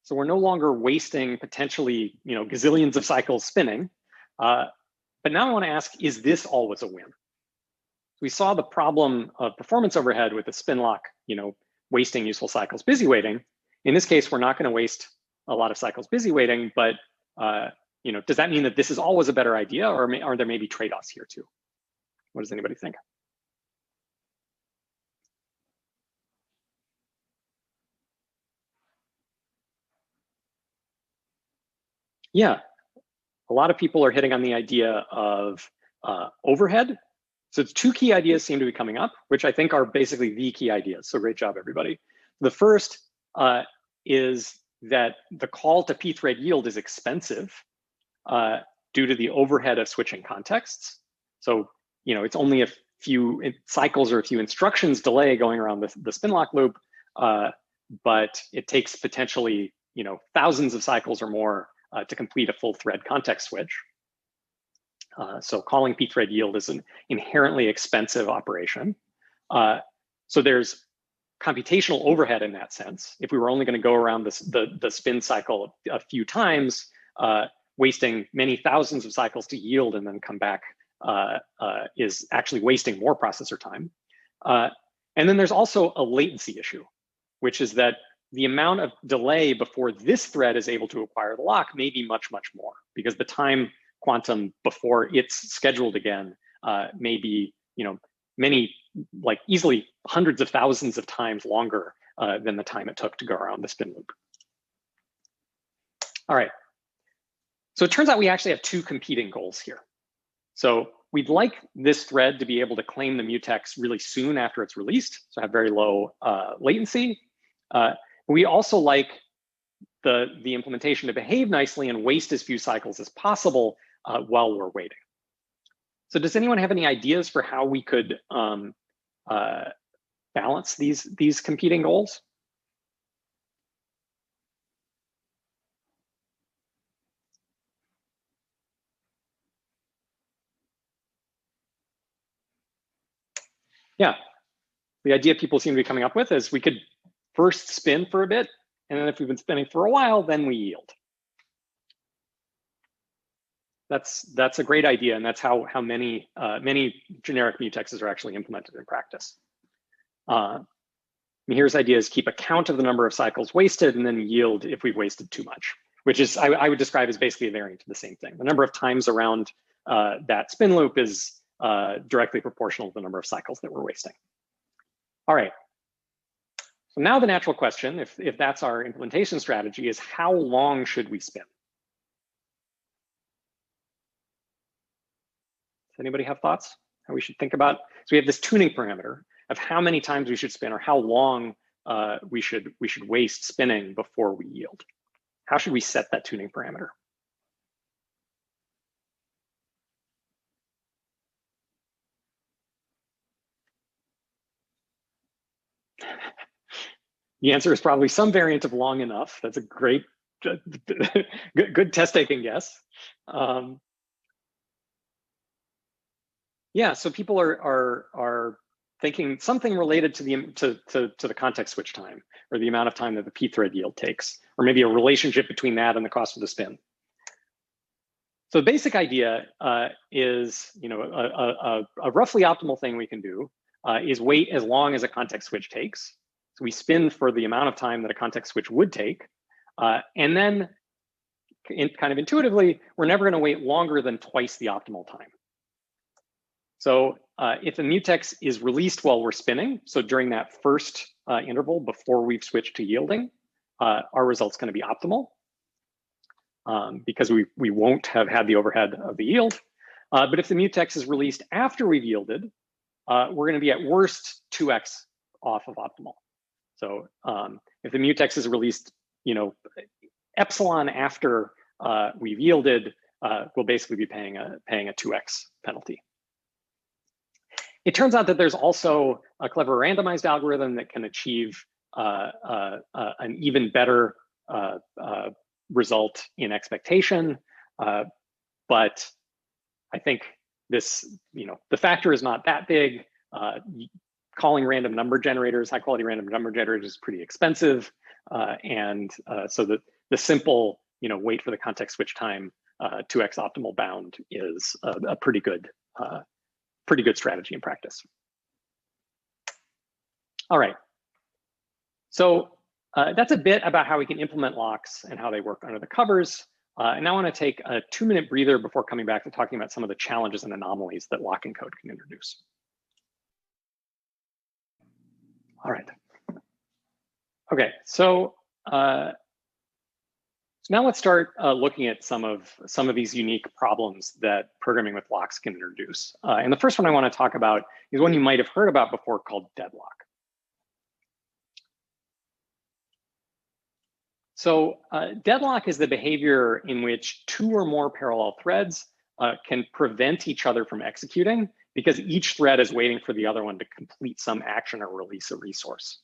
So we're no longer wasting potentially gazillions of cycles spinning. But now I want to ask, is this always a win? We saw the problem of performance overhead with the spin lock, wasting useful cycles busy waiting. In this case, we're not going to waste a lot of cycles busy waiting, but does that mean that this is always a better idea, or are there maybe trade-offs here too? What does anybody think? Yeah, a lot of people are hitting on the idea of overhead. So it's two key ideas seem to be coming up, which I think are basically the key ideas. So great job, everybody. The first is that the call to pthread yield is expensive due to the overhead of switching contexts. So it's only a few cycles or a few instructions delay going around the spin lock loop, but it takes potentially thousands of cycles or more to complete a full thread context switch. So calling pthread yield is an inherently expensive operation. So there's computational overhead in that sense. If we were only going to go around the spin cycle a few times, wasting many thousands of cycles to yield and then come back is actually wasting more processor time. And then there's also a latency issue, which is that the amount of delay before this thread is able to acquire the lock may be much, much more, because the time quantum before it's scheduled again may be, many, like easily hundreds of thousands of times longer than the time it took to go around the spin loop. All right. So it turns out we actually have two competing goals here. So we'd like this thread to be able to claim the mutex really soon after it's released, so have very low latency. We also like the implementation to behave nicely and waste as few cycles as possible while we're waiting. So does anyone have any ideas for how we could balance these competing goals? Yeah, the idea people seem to be coming up with is we could first spin for a bit, and then if we've been spinning for a while, then we yield. That's a great idea, and that's how many generic mutexes are actually implemented in practice. Here's ideas: keep a count of the number of cycles wasted, and then yield if we've wasted too much, which is I would describe as basically a variant of the same thing. The number of times around that spin loop is directly proportional to the number of cycles that we're wasting. All right. So now the natural question, if that's our implementation strategy, is how long should we spin? Does anybody have thoughts how we should think about? So we have this tuning parameter of how many times we should spin or how long we should waste spinning before we yield. How should we set that tuning parameter? The answer is probably some variant of long enough. That's a great, good test taking guess. Yeah, so people are thinking something related to the context switch time, or the amount of time that the p thread yield takes, or maybe a relationship between that and the cost of the spin. So the basic idea is, a roughly optimal thing we can do is wait as long as a context switch takes. So we spin for the amount of time that a context switch would take, and then kind of intuitively, we're never going to wait longer than twice the optimal time. So if a mutex is released while we're spinning, so during that first interval before we've switched to yielding, our result's going to be optimal because we won't have had the overhead of the yield. But if the mutex is released after we've yielded, we're going to be at worst 2x off of optimal. So if the mutex is released, epsilon after we've yielded, we'll basically be paying a 2x penalty. It turns out that there's also a clever randomized algorithm that can achieve an even better result in expectation, but I think this, the factor is not that big. Calling random number generators, high quality random number generators, is pretty expensive, and so the simple, wait for the context switch time 2x optimal bound is a pretty good strategy in practice. All right, so that's a bit about how we can implement locks and how they work under the covers. And now I want to take a 2-minute breather before coming back to talking about some of the challenges and anomalies that lock and code can introduce. All right. Okay, so now let's start looking at some of these unique problems that programming with locks can introduce. And the first one I want to talk about is one you might have heard about before, called deadlock. So deadlock is the behavior in which 2 or more parallel threads can prevent each other from executing because each thread is waiting for the other one to complete some action or release a resource.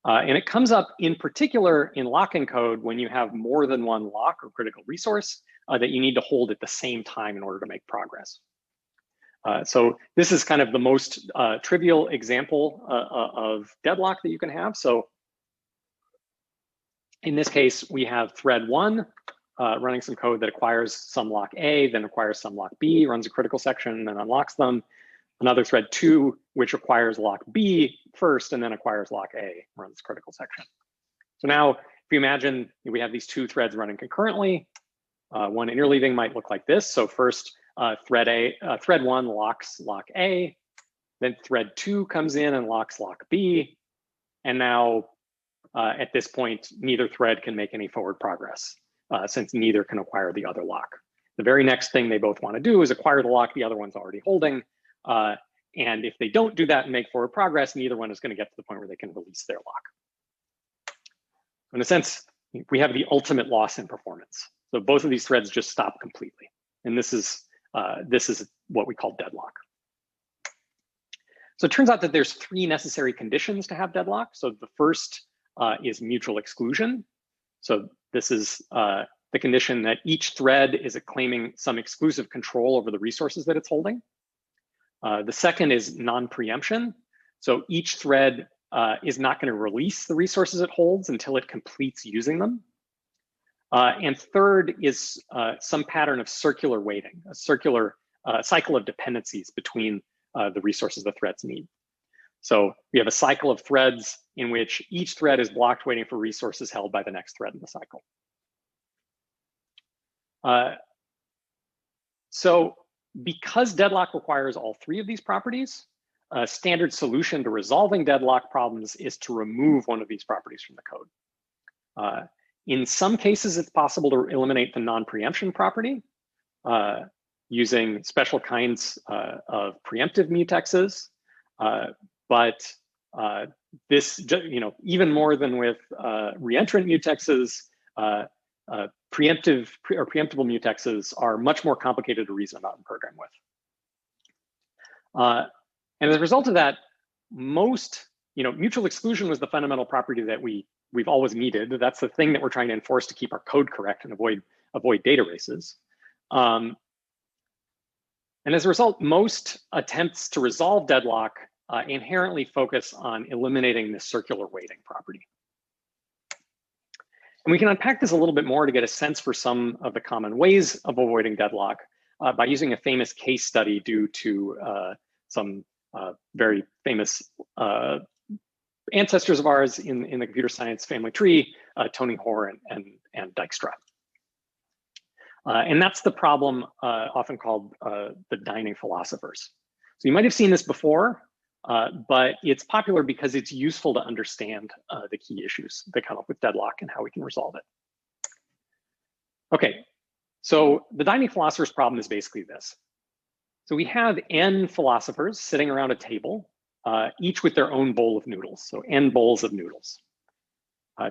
And it comes up in particular in lock and code when you have more than one lock or critical resource that you need to hold at the same time in order to make progress. So this is kind of the most trivial example of deadlock that you can have. So in this case, we have thread 1 running some code that acquires some lock A, then acquires some lock B, runs a critical section, and then unlocks them. Another thread 2, which acquires lock B first and then acquires lock A, runs critical section. So now, if you imagine we have these 2 threads running concurrently, one interleaving might look like this. So first, thread 1 locks lock A, then thread 2 comes in and locks lock B, and now at this point, neither thread can make any forward progress since neither can acquire the other lock. The very next thing they both want to do is acquire the lock the other one's already holding. And if they don't do that and make forward progress, neither one is going to get to the point where they can release their lock. In a sense, we have the ultimate loss in performance. So both of these threads just stop completely. And this is what we call deadlock. So it turns out that there's 3 necessary conditions to have deadlock. So the first is mutual exclusion. So this is the condition that each thread is claiming some exclusive control over the resources that it's holding. The second is non-preemption. So each thread is not going to release the resources it holds until it completes using them. And third is some pattern of circular waiting, a circular cycle of dependencies between the resources the threads need. So we have a cycle of threads in which each thread is blocked waiting for resources held by the next thread in the cycle. So because deadlock requires all 3 of these properties, a standard solution to resolving deadlock problems is to remove one of these properties from the code. In some cases, it's possible to eliminate the non-preemption property using special kinds of preemptive mutexes. But this, even more than with reentrant mutexes, preemptive or preemptible mutexes are much more complicated to reason about and program with. And as a result of that, mutual exclusion was the fundamental property that we've always needed. That's the thing that we're trying to enforce to keep our code correct and avoid data races. And as a result, most attempts to resolve deadlock inherently focus on eliminating this circular waiting property. And we can unpack this a little bit more to get a sense for some of the common ways of avoiding deadlock by using a famous case study due to some very famous ancestors of ours in the computer science family tree, Tony Hoare and Dijkstra. And that's the problem often called the dining philosophers. So you might have seen this before, but it's popular because it's useful to understand the key issues that come up with deadlock and how we can resolve it. Okay, so the dining philosophers problem is basically this. So we have n philosophers sitting around a table, each with their own bowl of noodles, so n bowls of noodles.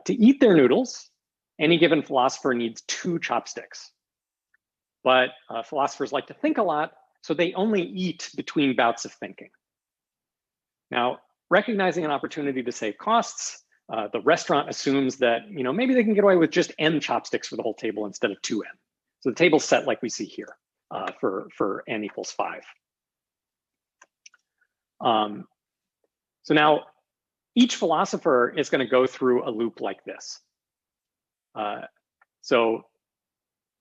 To eat their noodles, any given philosopher needs 2 chopsticks. But philosophers like to think a lot, so they only eat between bouts of thinking. Now, recognizing an opportunity to save costs, the restaurant assumes that maybe they can get away with just n chopsticks for the whole table instead of 2n. So the table's set like we see here for n equals 5. So now each philosopher is going to go through a loop like this. So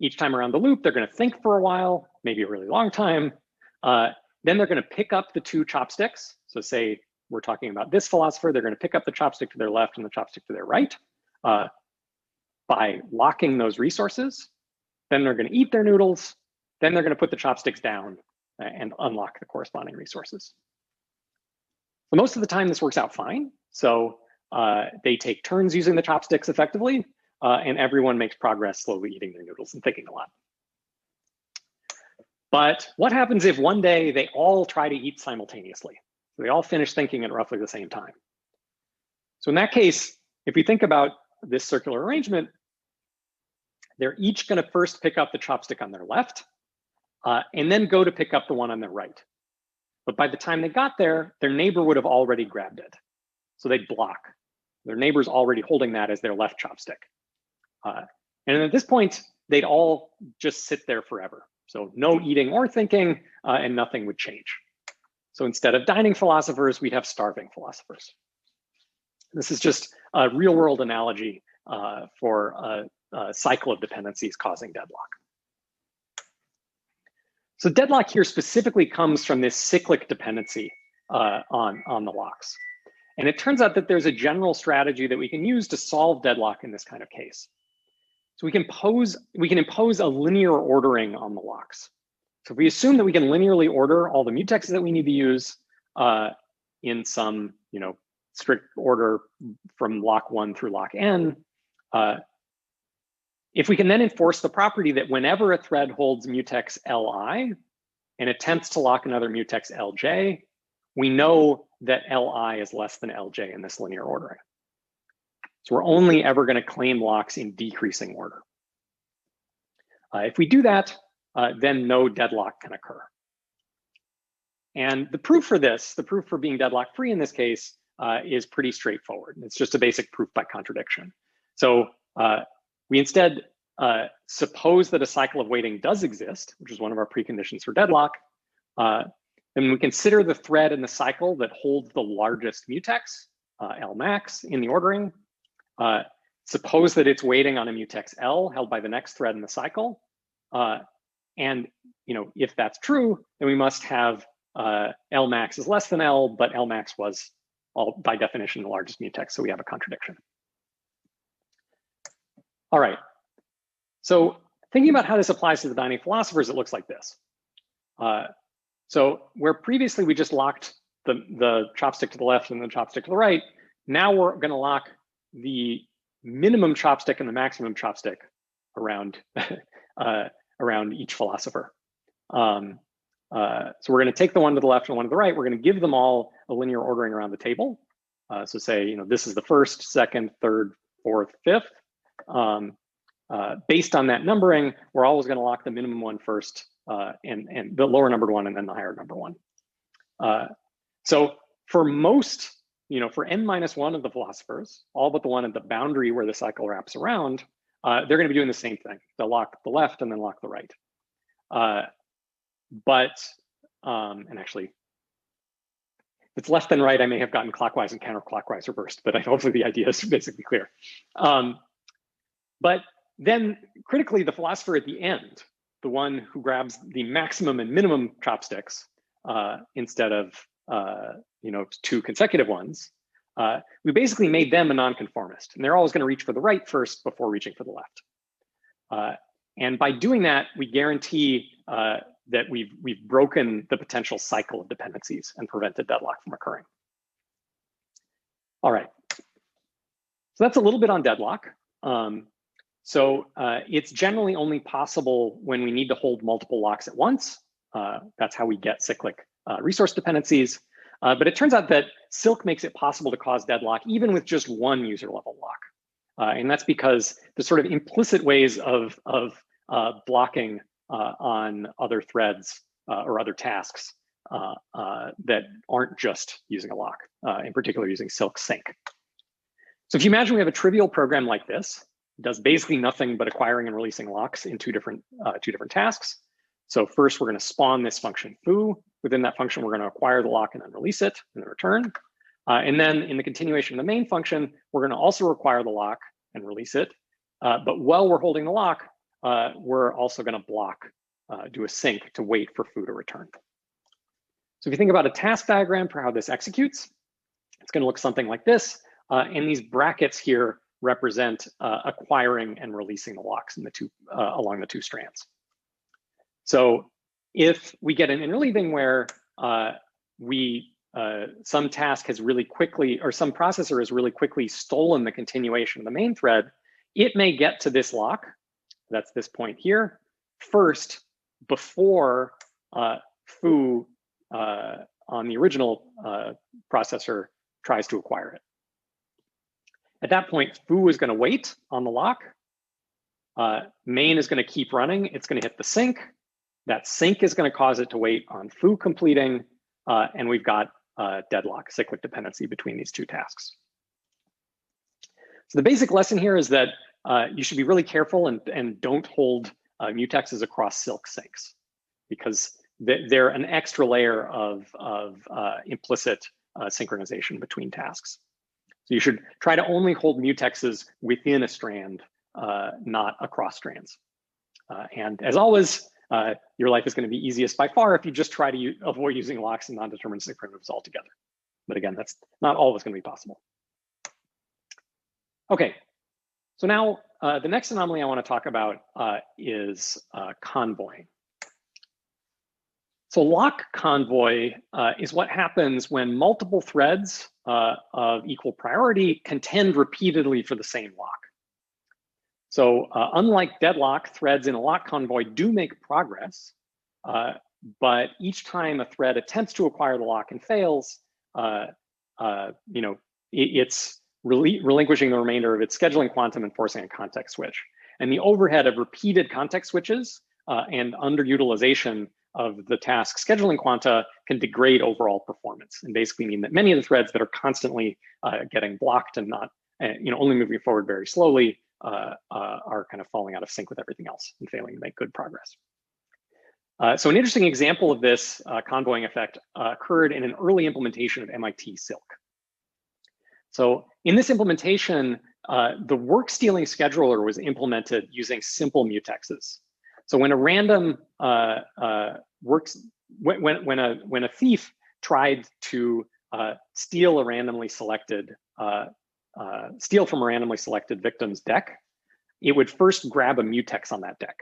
each time around the loop, they're going to think for a while, maybe a really long time. Then they're going to pick up the 2 chopsticks. So say we're talking about this philosopher, they're going to pick up the chopstick to their left and the chopstick to their right by locking those resources. Then they're going to eat their noodles. Then they're going to put the chopsticks down and unlock the corresponding resources. So most of the time, this works out fine. So they take turns using the chopsticks effectively, and everyone makes progress slowly eating their noodles and thinking a lot. But what happens if one day they all try to eat simultaneously? So they all finish thinking at roughly the same time. So in that case, if you think about this circular arrangement, they're each going to first pick up the chopstick on their left and then go to pick up the one on their right. But by the time they got there, their neighbor would have already grabbed it. So they'd block. Their neighbor's already holding that as their left chopstick. And at this point, they'd all just sit there forever. So no eating or thinking and nothing would change. So instead of dining philosophers, we'd have starving philosophers. This is just a real world analogy for a cycle of dependencies causing deadlock. So deadlock here specifically comes from this cyclic dependency on the locks. And it turns out that there's a general strategy that we can use to solve deadlock in this kind of case. So we can impose a linear ordering on the locks. So if we assume that we can linearly order all the mutexes that we need to use in some strict order from lock 1 through lock n, if we can then enforce the property that whenever a thread holds mutex Li and attempts to lock another mutex Lj, we know that Li is less than Lj in this linear ordering. So we're only ever going to claim locks in decreasing order. If we do that, then no deadlock can occur. And the proof for this, the proof for being deadlock free in this case, is pretty straightforward. It's just a basic proof by contradiction. So we instead suppose that a cycle of waiting does exist, which is one of our preconditions for deadlock. Then we consider the thread in the cycle that holds the largest mutex, L max, in the ordering. Suppose that it's waiting on a mutex L held by the next thread in the cycle. And if that's true, then we must have L max is less than L, but L max was by definition the largest mutex, so we have a contradiction. All right, so thinking about how this applies to the dining philosophers, it looks like this. So where previously we just locked the chopstick to the left and the chopstick to the right, now we're going to lock the minimum chopstick and the maximum chopstick around around each philosopher. So we're going to take the one to the left and the one to the right. We're going to give them all a linear ordering around the table. So say, this is the first, second, third, fourth, fifth. Based on that numbering, we're always going to lock the minimum one first, and the lower numbered one, and then the higher number one. So for most, for n-1 of the philosophers, all but the one at the boundary where the cycle wraps around, they're going to be doing the same thing. They'll lock the left and then lock the right. And actually, if it's left and right, I may have gotten clockwise and counterclockwise reversed, but hopefully the idea is basically clear. But then critically, the philosopher at the end, the one who grabs the maximum and minimum chopsticks instead of two consecutive ones, we basically made them a nonconformist, and they're always going to reach for the right first before reaching for the left. And by doing that, we guarantee that we've broken the potential cycle of dependencies and prevented deadlock from occurring. All right, so that's a little bit on deadlock. It's generally only possible when we need to hold multiple locks at once. That's how we get cyclic resource dependencies. But it turns out that Silk makes it possible to cause deadlock even with just one user level lock. And that's because the sort of implicit ways of blocking on other threads or other tasks that aren't just using a lock, in particular using Silk sync. So if you imagine we have a trivial program like this, it does basically nothing but acquiring and releasing locks in two different tasks. So first, we're going to spawn this function foo. Within that function, we're going to acquire the lock and then release it and then return. And then in the continuation of the main function, we're going to also require the lock and release it. But while we're holding the lock, we're also going to block, do a sync to wait for foo to return. So if you think about a task diagram for how this executes, it's going to look something like this. And these brackets here represent acquiring and releasing the locks in the two along the two strands. So if we get an interleaving where some task has really quickly, or some processor has really quickly stolen the continuation of the main thread, it may get to this lock, that's this point here, first before foo on the original processor tries to acquire it. At that point, foo is going to wait on the lock. Main is going to keep running. It's going to hit the sync. That sync is going to cause it to wait on foo completing. And we've got deadlock, cyclic dependency between these two tasks. So the basic lesson here is that you should be really careful and don't hold mutexes across Silk syncs, because they're an extra layer of implicit synchronization between tasks. So you should try to only hold mutexes within a strand, not across strands. And as always, your life is going to be easiest by far if you just try to avoid using locks and non-deterministic primitives altogether. But again, that's not always going to be possible. Okay, so now the next anomaly I want to talk about is convoying. So lock convoy is what happens when multiple threads of equal priority contend repeatedly for the same lock. So unlike deadlock, threads in a lock convoy do make progress, but each time a thread attempts to acquire the lock and fails, it's relinquishing the remainder of its scheduling quantum and forcing a context switch. And the overhead of repeated context switches and underutilization of the task scheduling quanta can degrade overall performance and basically mean that many of the threads that are constantly getting blocked and not, only moving forward very slowly are kind of falling out of sync with everything else and failing to make good progress. So an interesting example of this convoying effect occurred in an early implementation of MIT Silk. So in this implementation, the work stealing scheduler was implemented using simple mutexes. So when a random when a thief tried to steal from a randomly selected victim's deck, it would first grab a mutex on that deck.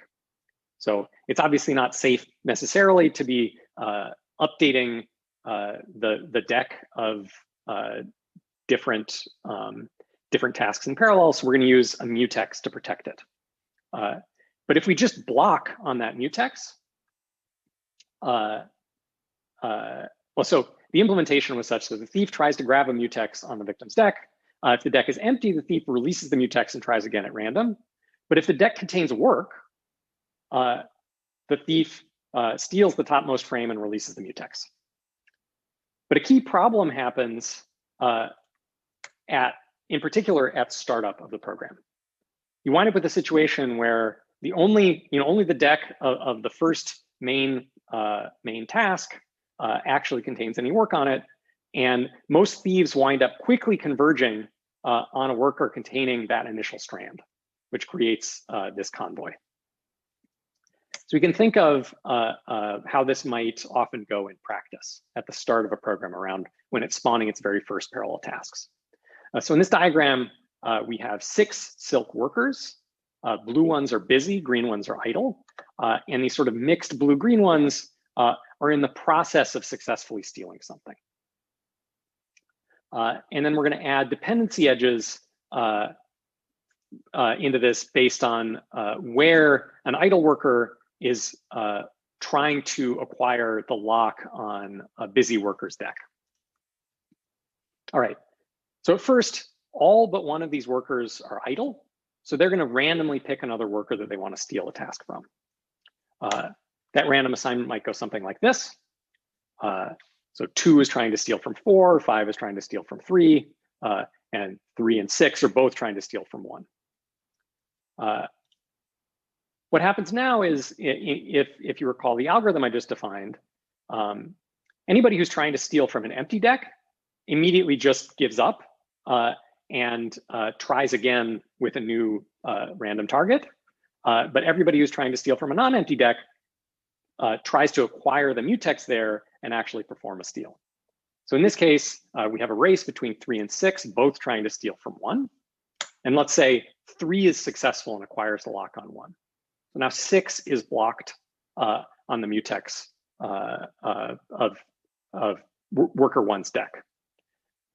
So it's obviously not safe necessarily to be updating the deck of different tasks in parallel. So we're going to use a mutex to protect it. But if we just block on that mutex, so the implementation was such that the thief tries to grab a mutex on the victim's deck. If the deck is empty, the thief releases the mutex and tries again at random. But if the deck contains work, the thief steals the topmost frame and releases the mutex. But a key problem happens in particular at startup of the program. You wind up with a situation where only the deck of the first main task actually contains any work on it, and most thieves wind up quickly converging on a worker containing that initial strand, which creates this convoy. So we can think of how this might often go in practice at the start of a program around when it's spawning its very first parallel tasks. So in this diagram, we have 6 Silk workers. Blue ones are busy, green ones are idle. And these sort of mixed blue-green ones are in the process of successfully stealing something. And then we're going to add dependency edges into this based on where an idle worker is trying to acquire the lock on a busy worker's deck. All right, so at first, all but one of these workers are idle. So they're going to randomly pick another worker that they want to steal a task from. That random assignment might go something like this. So 2 is trying to steal from 4, 5 is trying to steal from 3, and 3 and 6 are both trying to steal from 1. What happens now is, if you recall the algorithm I just defined, anybody who's trying to steal from an empty deck immediately just gives up and tries again with a new random target. But everybody who's trying to steal from a non-empty deck tries to acquire the mutex there and actually perform a steal. So in this case, we have a race between 3 and 6, both trying to steal from 1. And let's say 3 is successful and acquires the lock on 1. So now 6 is blocked on the mutex of worker 1's deck.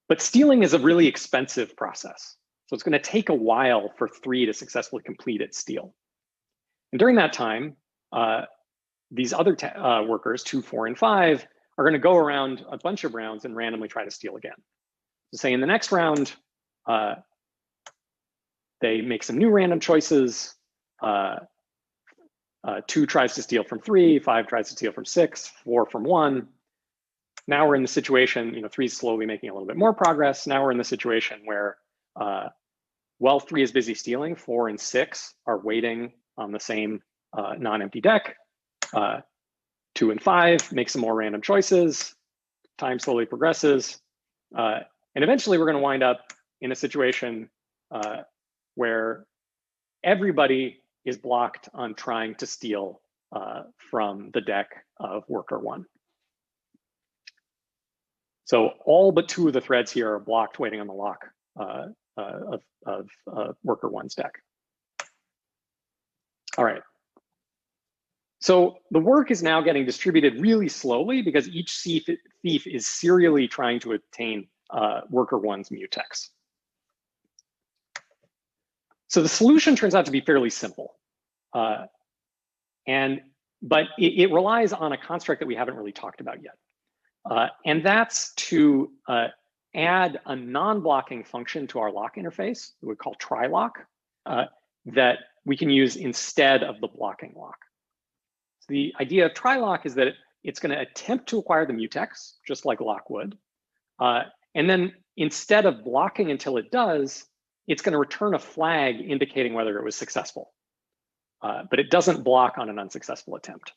But stealing is a really expensive process. So it's going to take a while for 3 to successfully complete its steal. And during that time, these other workers, 2, 4, and 5, are going to go around a bunch of rounds and randomly try to steal again. So say in the next round, they make some new random choices. 2 tries to steal from 3, 5 tries to steal from 6, 4 from 1. Now we're in the situation, 3 is slowly making a little bit more progress. Now we're in the situation where while 3 is busy stealing, 4 and 6 are waiting on the same non-empty deck. 2 and 5, make some more random choices, time slowly progresses, and eventually we're going to wind up in a situation where everybody is blocked on trying to steal from the deck of worker 1. So all but 2 of the threads here are blocked waiting on the lock of worker 1's deck. All right. So the work is now getting distributed really slowly because each thief is serially trying to obtain worker 1's mutex. So the solution turns out to be fairly simple. But it relies on a construct that we haven't really talked about yet. And that's to add a non-blocking function to our lock interface that we call try-lock that we can use instead of the blocking lock. So the idea of try-lock is that it's going to attempt to acquire the mutex, just like lock would. And then instead of blocking until it does, it's going to return a flag indicating whether it was successful. But it doesn't block on an unsuccessful attempt.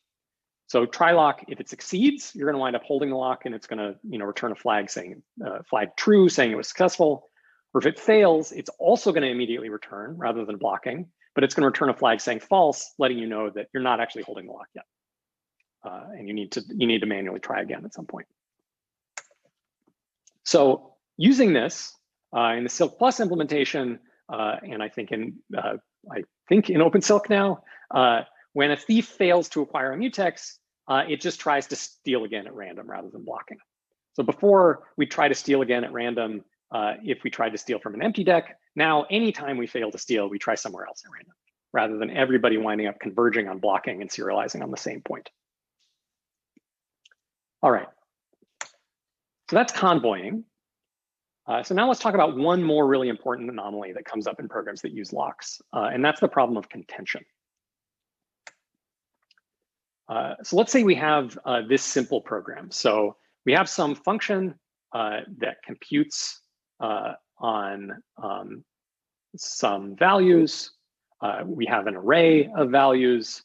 So try lock, if it succeeds, you're going to wind up holding the lock and it's going to return a flag saying flag true, saying it was successful. Or if it fails, it's also going to immediately return rather than blocking, but it's going to return a flag saying false, letting you know that you're not actually holding the lock yet. And you need to manually try again at some point. So using this in the Silk Plus implementation, and I think in OpenSilk now, when a thief fails to acquire a mutex, it just tries to steal again at random rather than blocking. So before we try to steal again at random, if we tried to steal from an empty deck, now anytime we fail to steal, we try somewhere else at random, rather than everybody winding up converging on blocking and serializing on the same point. All right, so that's convoying. So now let's talk about one more really important anomaly that comes up in programs that use locks, and that's the problem of contention. So let's say we have this simple program. So we have some function that computes on some values. We have an array of values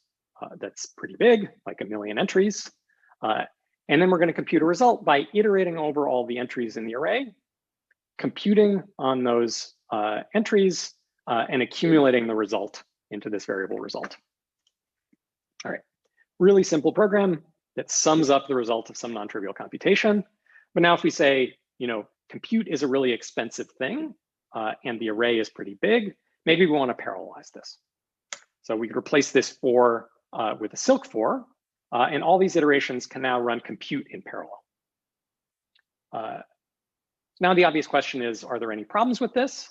that's pretty big, like 1 million entries. And then we're going to compute a result by iterating over all the entries in the array, computing on those entries, and accumulating the result into this variable result. All right, really simple program that sums up the result of some non-trivial computation. But now if we say, compute is a really expensive thing, and the array is pretty big, maybe we want to parallelize this. So we could replace this for with a Silk for, and all these iterations can now run compute in parallel. Now the obvious question is, are there any problems with this?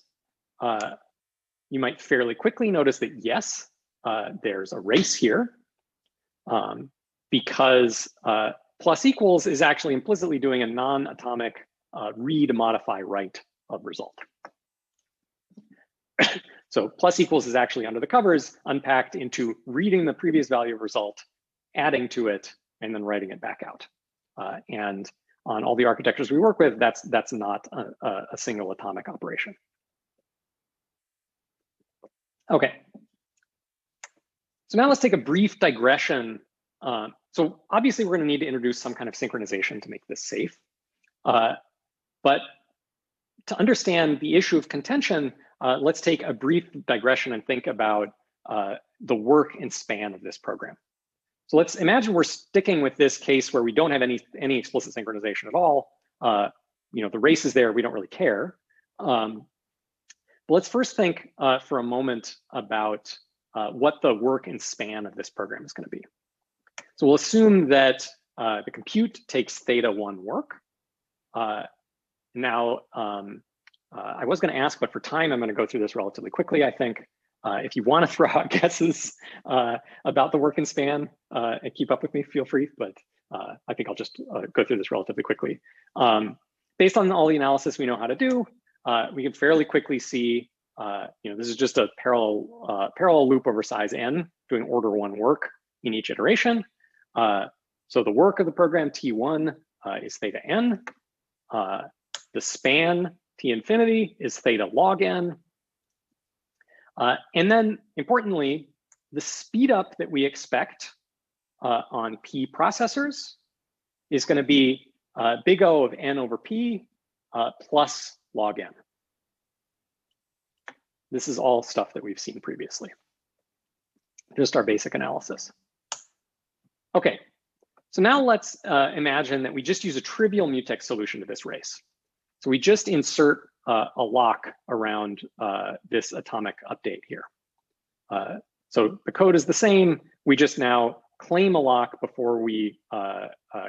You might fairly quickly notice that yes, there's a race here, because plus equals is actually implicitly doing a non-atomic read, modify, write of result. So plus equals is actually under the covers unpacked into reading the previous value of result, adding to it, and then writing it back out. And on all the architectures we work with, that's not a single atomic operation. Okay. So now let's take a brief digression. So obviously we're going to need to introduce some kind of synchronization to make this safe. But to understand the issue of contention, let's take a brief digression and think about the work and span of this program. So let's imagine we're sticking with this case where we don't have any explicit synchronization at all. The race is there, we don't really care. But let's first think for a moment about what the work and span of this program is going to be. So we'll assume that the compute takes theta1 work. Now, I was going to ask, but for time, I'm going to go through this relatively quickly, I think. If you want to throw out guesses about the work and span and keep up with me, feel free, but I think I'll just go through this relatively quickly. Based on all the analysis we know how to do, we can fairly quickly see, this is just a parallel loop over size n, doing order 1 work in each iteration. So the work of the program T1 is theta n. The span T infinity is theta log n. And then importantly, the speed up that we expect on P processors is going to be big O of N over P plus log N. This is all stuff that we've seen previously. Just our basic analysis. Okay, so now let's imagine that we just use a trivial mutex solution to this race. So we just insert a lock around this atomic update here. So the code is the same. We just now claim a lock before we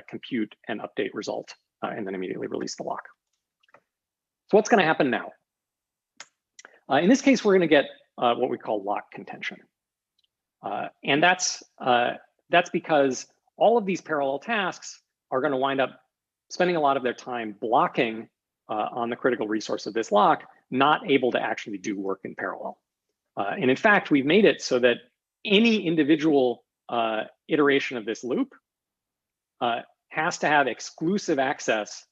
compute an update result and then immediately release the lock. So what's going to happen now? In this case, we're going to get what we call lock contention. And that's because all of these parallel tasks are going to wind up spending a lot of their time blocking on the critical resource of this lock, not able to actually do work in parallel. And in fact, we've made it so that any individual iteration of this loop has to have exclusive access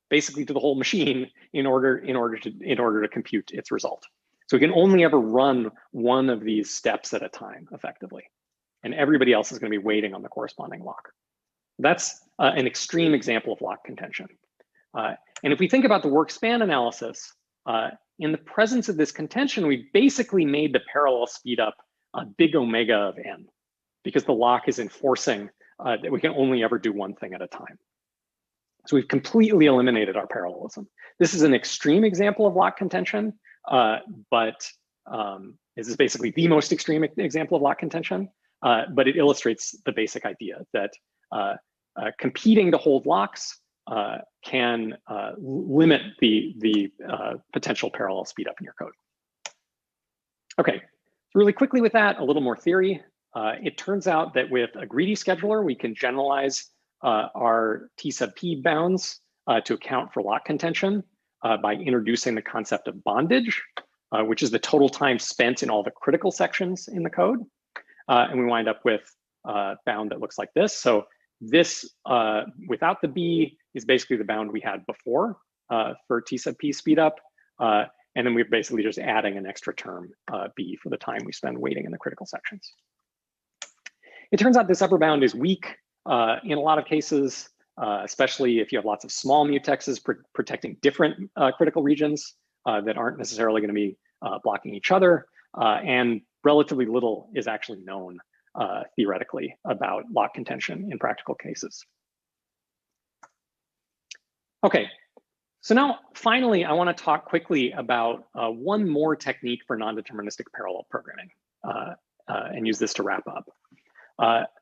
basically to the whole machine in order to compute its result. So we can only ever run one of these steps at a time effectively. And everybody else is going to be waiting on the corresponding lock. That's an extreme example of lock contention. And if we think about the work span analysis, in the presence of this contention, we basically made the parallel speed up a big omega of N, because the lock is enforcing that we can only ever do one thing at a time. So we've completely eliminated our parallelism. This is an extreme example of lock contention, but this is basically the most extreme example of lock contention. But it illustrates the basic idea that competing to hold locks can limit the potential parallel speed up in your code. Okay, so really quickly with that, a little more theory. It turns out that with a greedy scheduler, we can generalize our T sub P bounds to account for lock contention by introducing the concept of bondage, which is the total time spent in all the critical sections in the code. And we wind up with a bound that looks like this. So this, without the B, is basically the bound we had before for T sub P speed up. And then we're basically just adding an extra term, B, for the time we spend waiting in the critical sections. It turns out this upper bound is weak in a lot of cases, especially if you have lots of small mutexes protecting different critical regions that aren't necessarily going to be blocking each other. And relatively little is actually known theoretically about lock contention in practical cases. Okay, so now finally, I want to talk quickly about one more technique for non-deterministic parallel programming and use this to wrap up.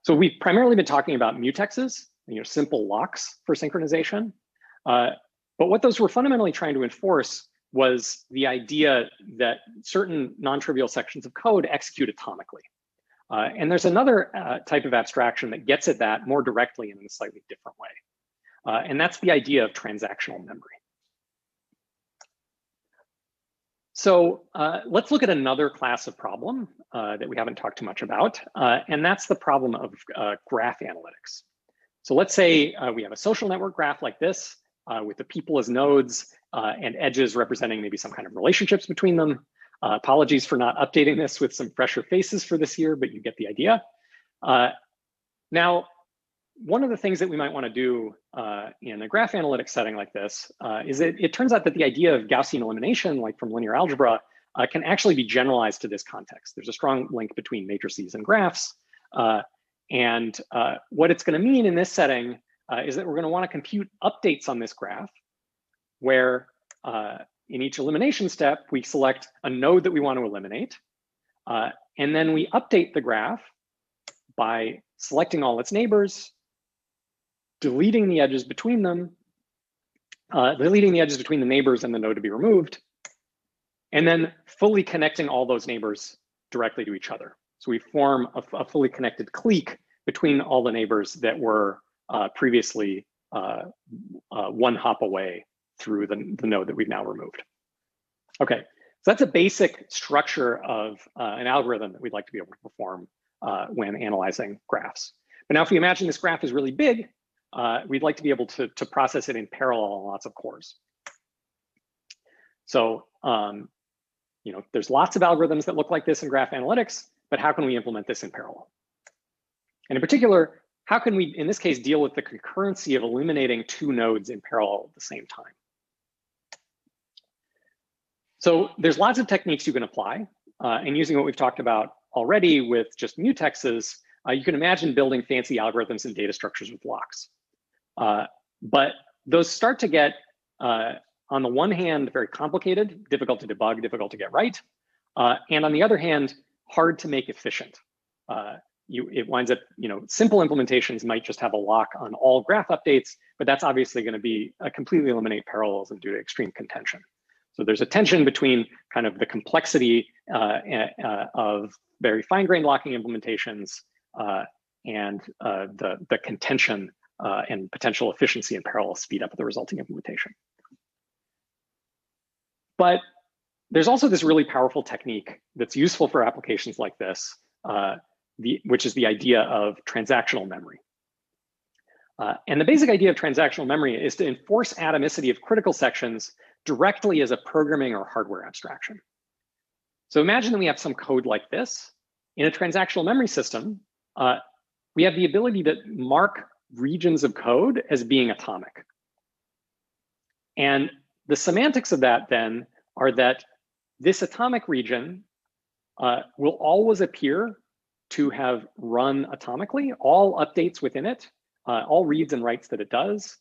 So we've primarily been talking about mutexes, simple locks for synchronization. But what those were fundamentally trying to enforce was the idea that certain non-trivial sections of code execute atomically. And there's another type of abstraction that gets at that more directly and in a slightly different way. And that's the idea of transactional memory. So let's look at another class of problem that we haven't talked too much about, and that's the problem of graph analytics. So let's say we have a social network graph like this with the people as nodes and edges representing maybe some kind of relationships between them. Apologies for not updating this with some fresher faces for this year, but you get the idea. Now, one of the things that we might want to do in a graph analytics setting like this is it turns out that the idea of Gaussian elimination, like from linear algebra, can actually be generalized to this context. There's a strong link between matrices and graphs. And what it's going to mean in this setting is that we're going to want to compute updates on this graph, where in each elimination step, we select a node that we want to eliminate. And then we update the graph by selecting all its neighbors, deleting the edges between them, deleting the edges between the neighbors and the node to be removed, and then fully connecting all those neighbors directly to each other. So we form a fully connected clique between all the neighbors that were previously one hop away through the node that we've now removed. Okay, so that's a basic structure of an algorithm that we'd like to be able to perform when analyzing graphs. But now if we imagine this graph is really big, we'd like to be able to process it in parallel on lots of cores. So, there's lots of algorithms that look like this in graph analytics, but how can we implement this in parallel? And in particular, how can we, in this case, deal with the concurrency of illuminating two nodes in parallel at the same time? So there's lots of techniques you can apply. And using what we've talked about already with just mutexes, you can imagine building fancy algorithms and data structures with locks. But those start to get, on the one hand, very complicated, difficult to debug, difficult to get right. And on the other hand, hard to make efficient. It winds up, simple implementations might just have a lock on all graph updates, but that's obviously going to be completely eliminate parallels and due to extreme contention. So there's a tension between kind of the complexity of very fine-grained locking implementations and the contention and potential efficiency and parallel speed up of the resulting implementation. But there's also this really powerful technique that's useful for applications like this, which is the idea of transactional memory. And the basic idea of transactional memory is to enforce atomicity of critical sections directly as a programming or hardware abstraction. So imagine that we have some code like this. In a transactional memory system, we have the ability to mark regions of code as being atomic. And the semantics of that then are that this atomic region will always appear to have run atomically. All updates within it, all reads and writes that it does,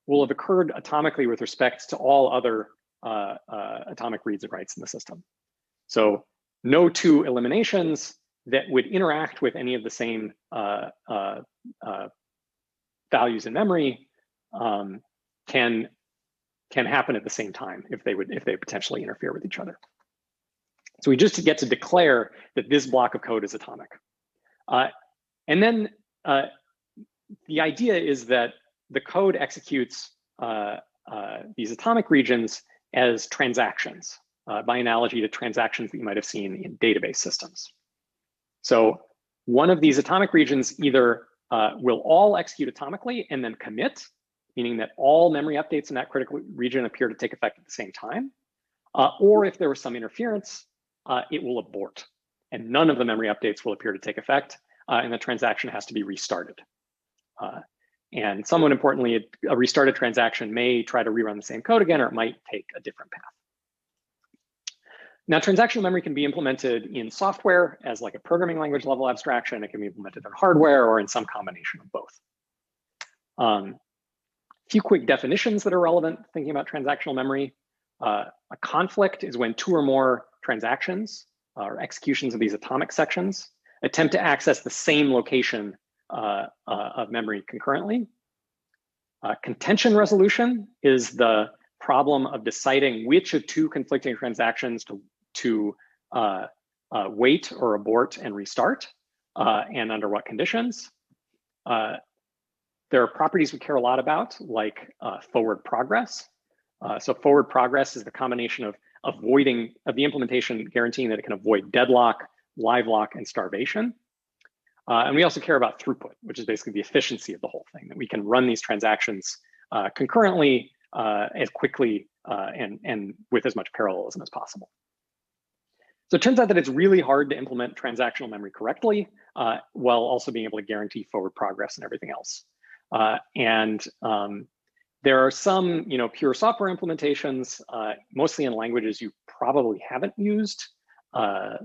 will have occurred atomically with respect to all other atomic reads and writes in the system. So no two eliminations that would interact with any of the same values in memory can happen at the same time if they potentially interfere with each other. So we just get to declare that this block of code is atomic. And then the idea is that the code executes these atomic regions as transactions, by analogy to transactions that you might have seen in database systems. So one of these atomic regions either will all execute atomically and then commit, meaning that all memory updates in that critical region appear to take effect at the same time. Or if there was some interference, it will abort. And none of the memory updates will appear to take effect, and the transaction has to be restarted. And somewhat importantly, a restarted transaction may try to rerun the same code again, or it might take a different path. Now, transactional memory can be implemented in software as like a programming language level abstraction. It can be implemented in hardware or in some combination of both. A few quick definitions that are relevant thinking about transactional memory. A conflict is when two or more transactions or executions of these atomic sections attempt to access the same location of memory concurrently. Contention resolution is the problem of deciding which of two conflicting transactions to wait or abort and restart, and under what conditions. There are properties we care a lot about, like forward progress. So forward progress is the combination of the implementation guaranteeing that it can avoid deadlock, live lock, and starvation. And we also care about throughput, which is basically the efficiency of the whole thing, that we can run these transactions concurrently as quickly and with as much parallelism as possible. So it turns out that it's really hard to implement transactional memory correctly while also being able to guarantee forward progress and everything else. There are some pure software implementations, mostly in languages you probably haven't used. I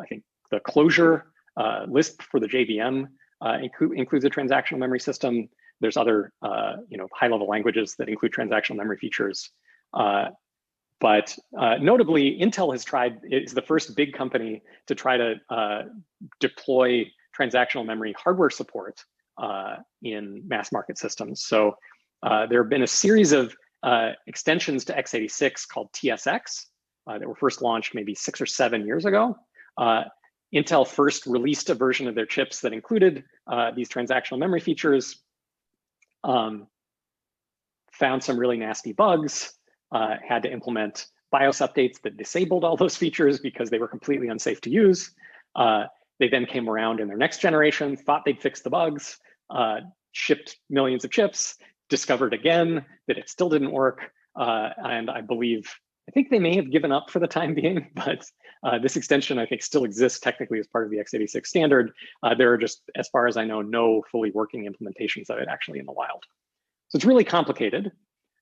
think the closure Lisp for the JVM includes a transactional memory system. There's other high-level languages that include transactional memory features. But notably, Intel is the first big company to try to deploy transactional memory hardware support in mass market systems. So there have been a series of extensions to x86 called TSX that were first launched maybe 6 or 7 years ago. Intel first released a version of their chips that included these transactional memory features, found some really nasty bugs, had to implement BIOS updates that disabled all those features because they were completely unsafe to use. They then came around in their next generation, thought they'd fix the bugs, shipped millions of chips, discovered again that it still didn't work, and I believe I think they may have given up for the time being, but this extension, I think, still exists technically as part of the x86 standard. There are just, as far as I know, no fully working implementations of it actually in the wild. So it's really complicated.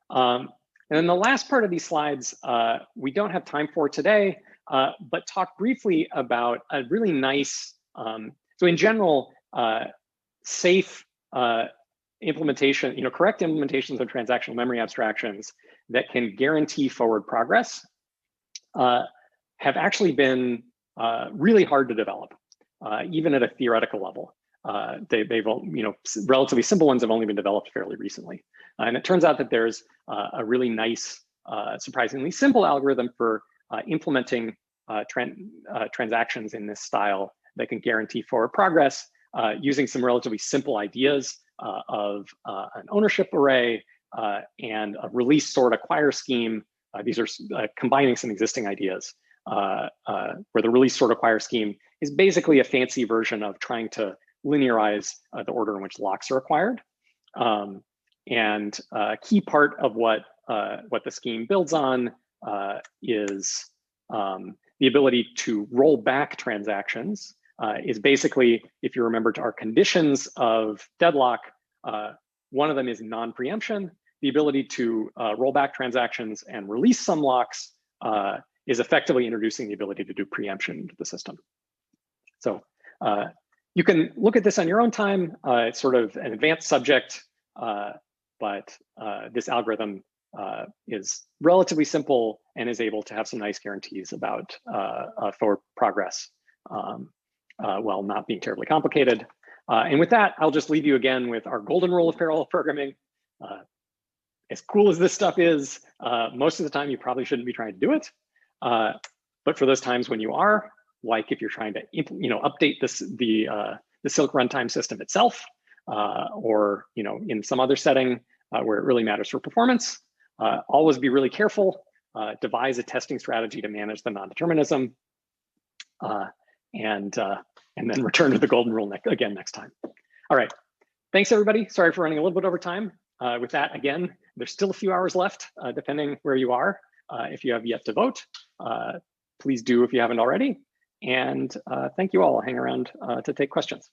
And then the last part of these slides, we don't have time for today, but talk briefly about a really nice, so in general, safe implementation, correct implementations of transactional memory abstractions that can guarantee forward progress have actually been really hard to develop, even at a theoretical level. They've relatively simple ones have only been developed fairly recently. And it turns out that there's a really nice, surprisingly simple algorithm for implementing transactions in this style that can guarantee forward progress using some relatively simple ideas of an ownership array and a release sort acquire scheme. These are combining some existing ideas where the release sort acquire scheme is basically a fancy version of trying to linearize the order in which locks are acquired. And a key part of what the scheme builds on is the ability to roll back transactions. Is basically, if you remember to our conditions of deadlock, one of them is non-preemption. The ability to roll back transactions and release some locks is effectively introducing the ability to do preemption into the system. So you can look at this on your own time. It's sort of an advanced subject, but this algorithm is relatively simple and is able to have some nice guarantees about forward progress while not being terribly complicated. And with that, I'll just leave you again with our golden rule of parallel programming. As cool as this stuff is, most of the time you probably shouldn't be trying to do it. But for those times when you are, like if you're trying to update the Silk runtime system itself, or in some other setting where it really matters for performance, always be really careful. Devise a testing strategy to manage the non-determinism, and then return to the golden rule again next time. All right, thanks everybody. Sorry for running a little bit over time. With that, again, there's still a few hours left, depending where you are. If you have yet to vote, please do if you haven't already. And thank you all. I'll hang around to take questions.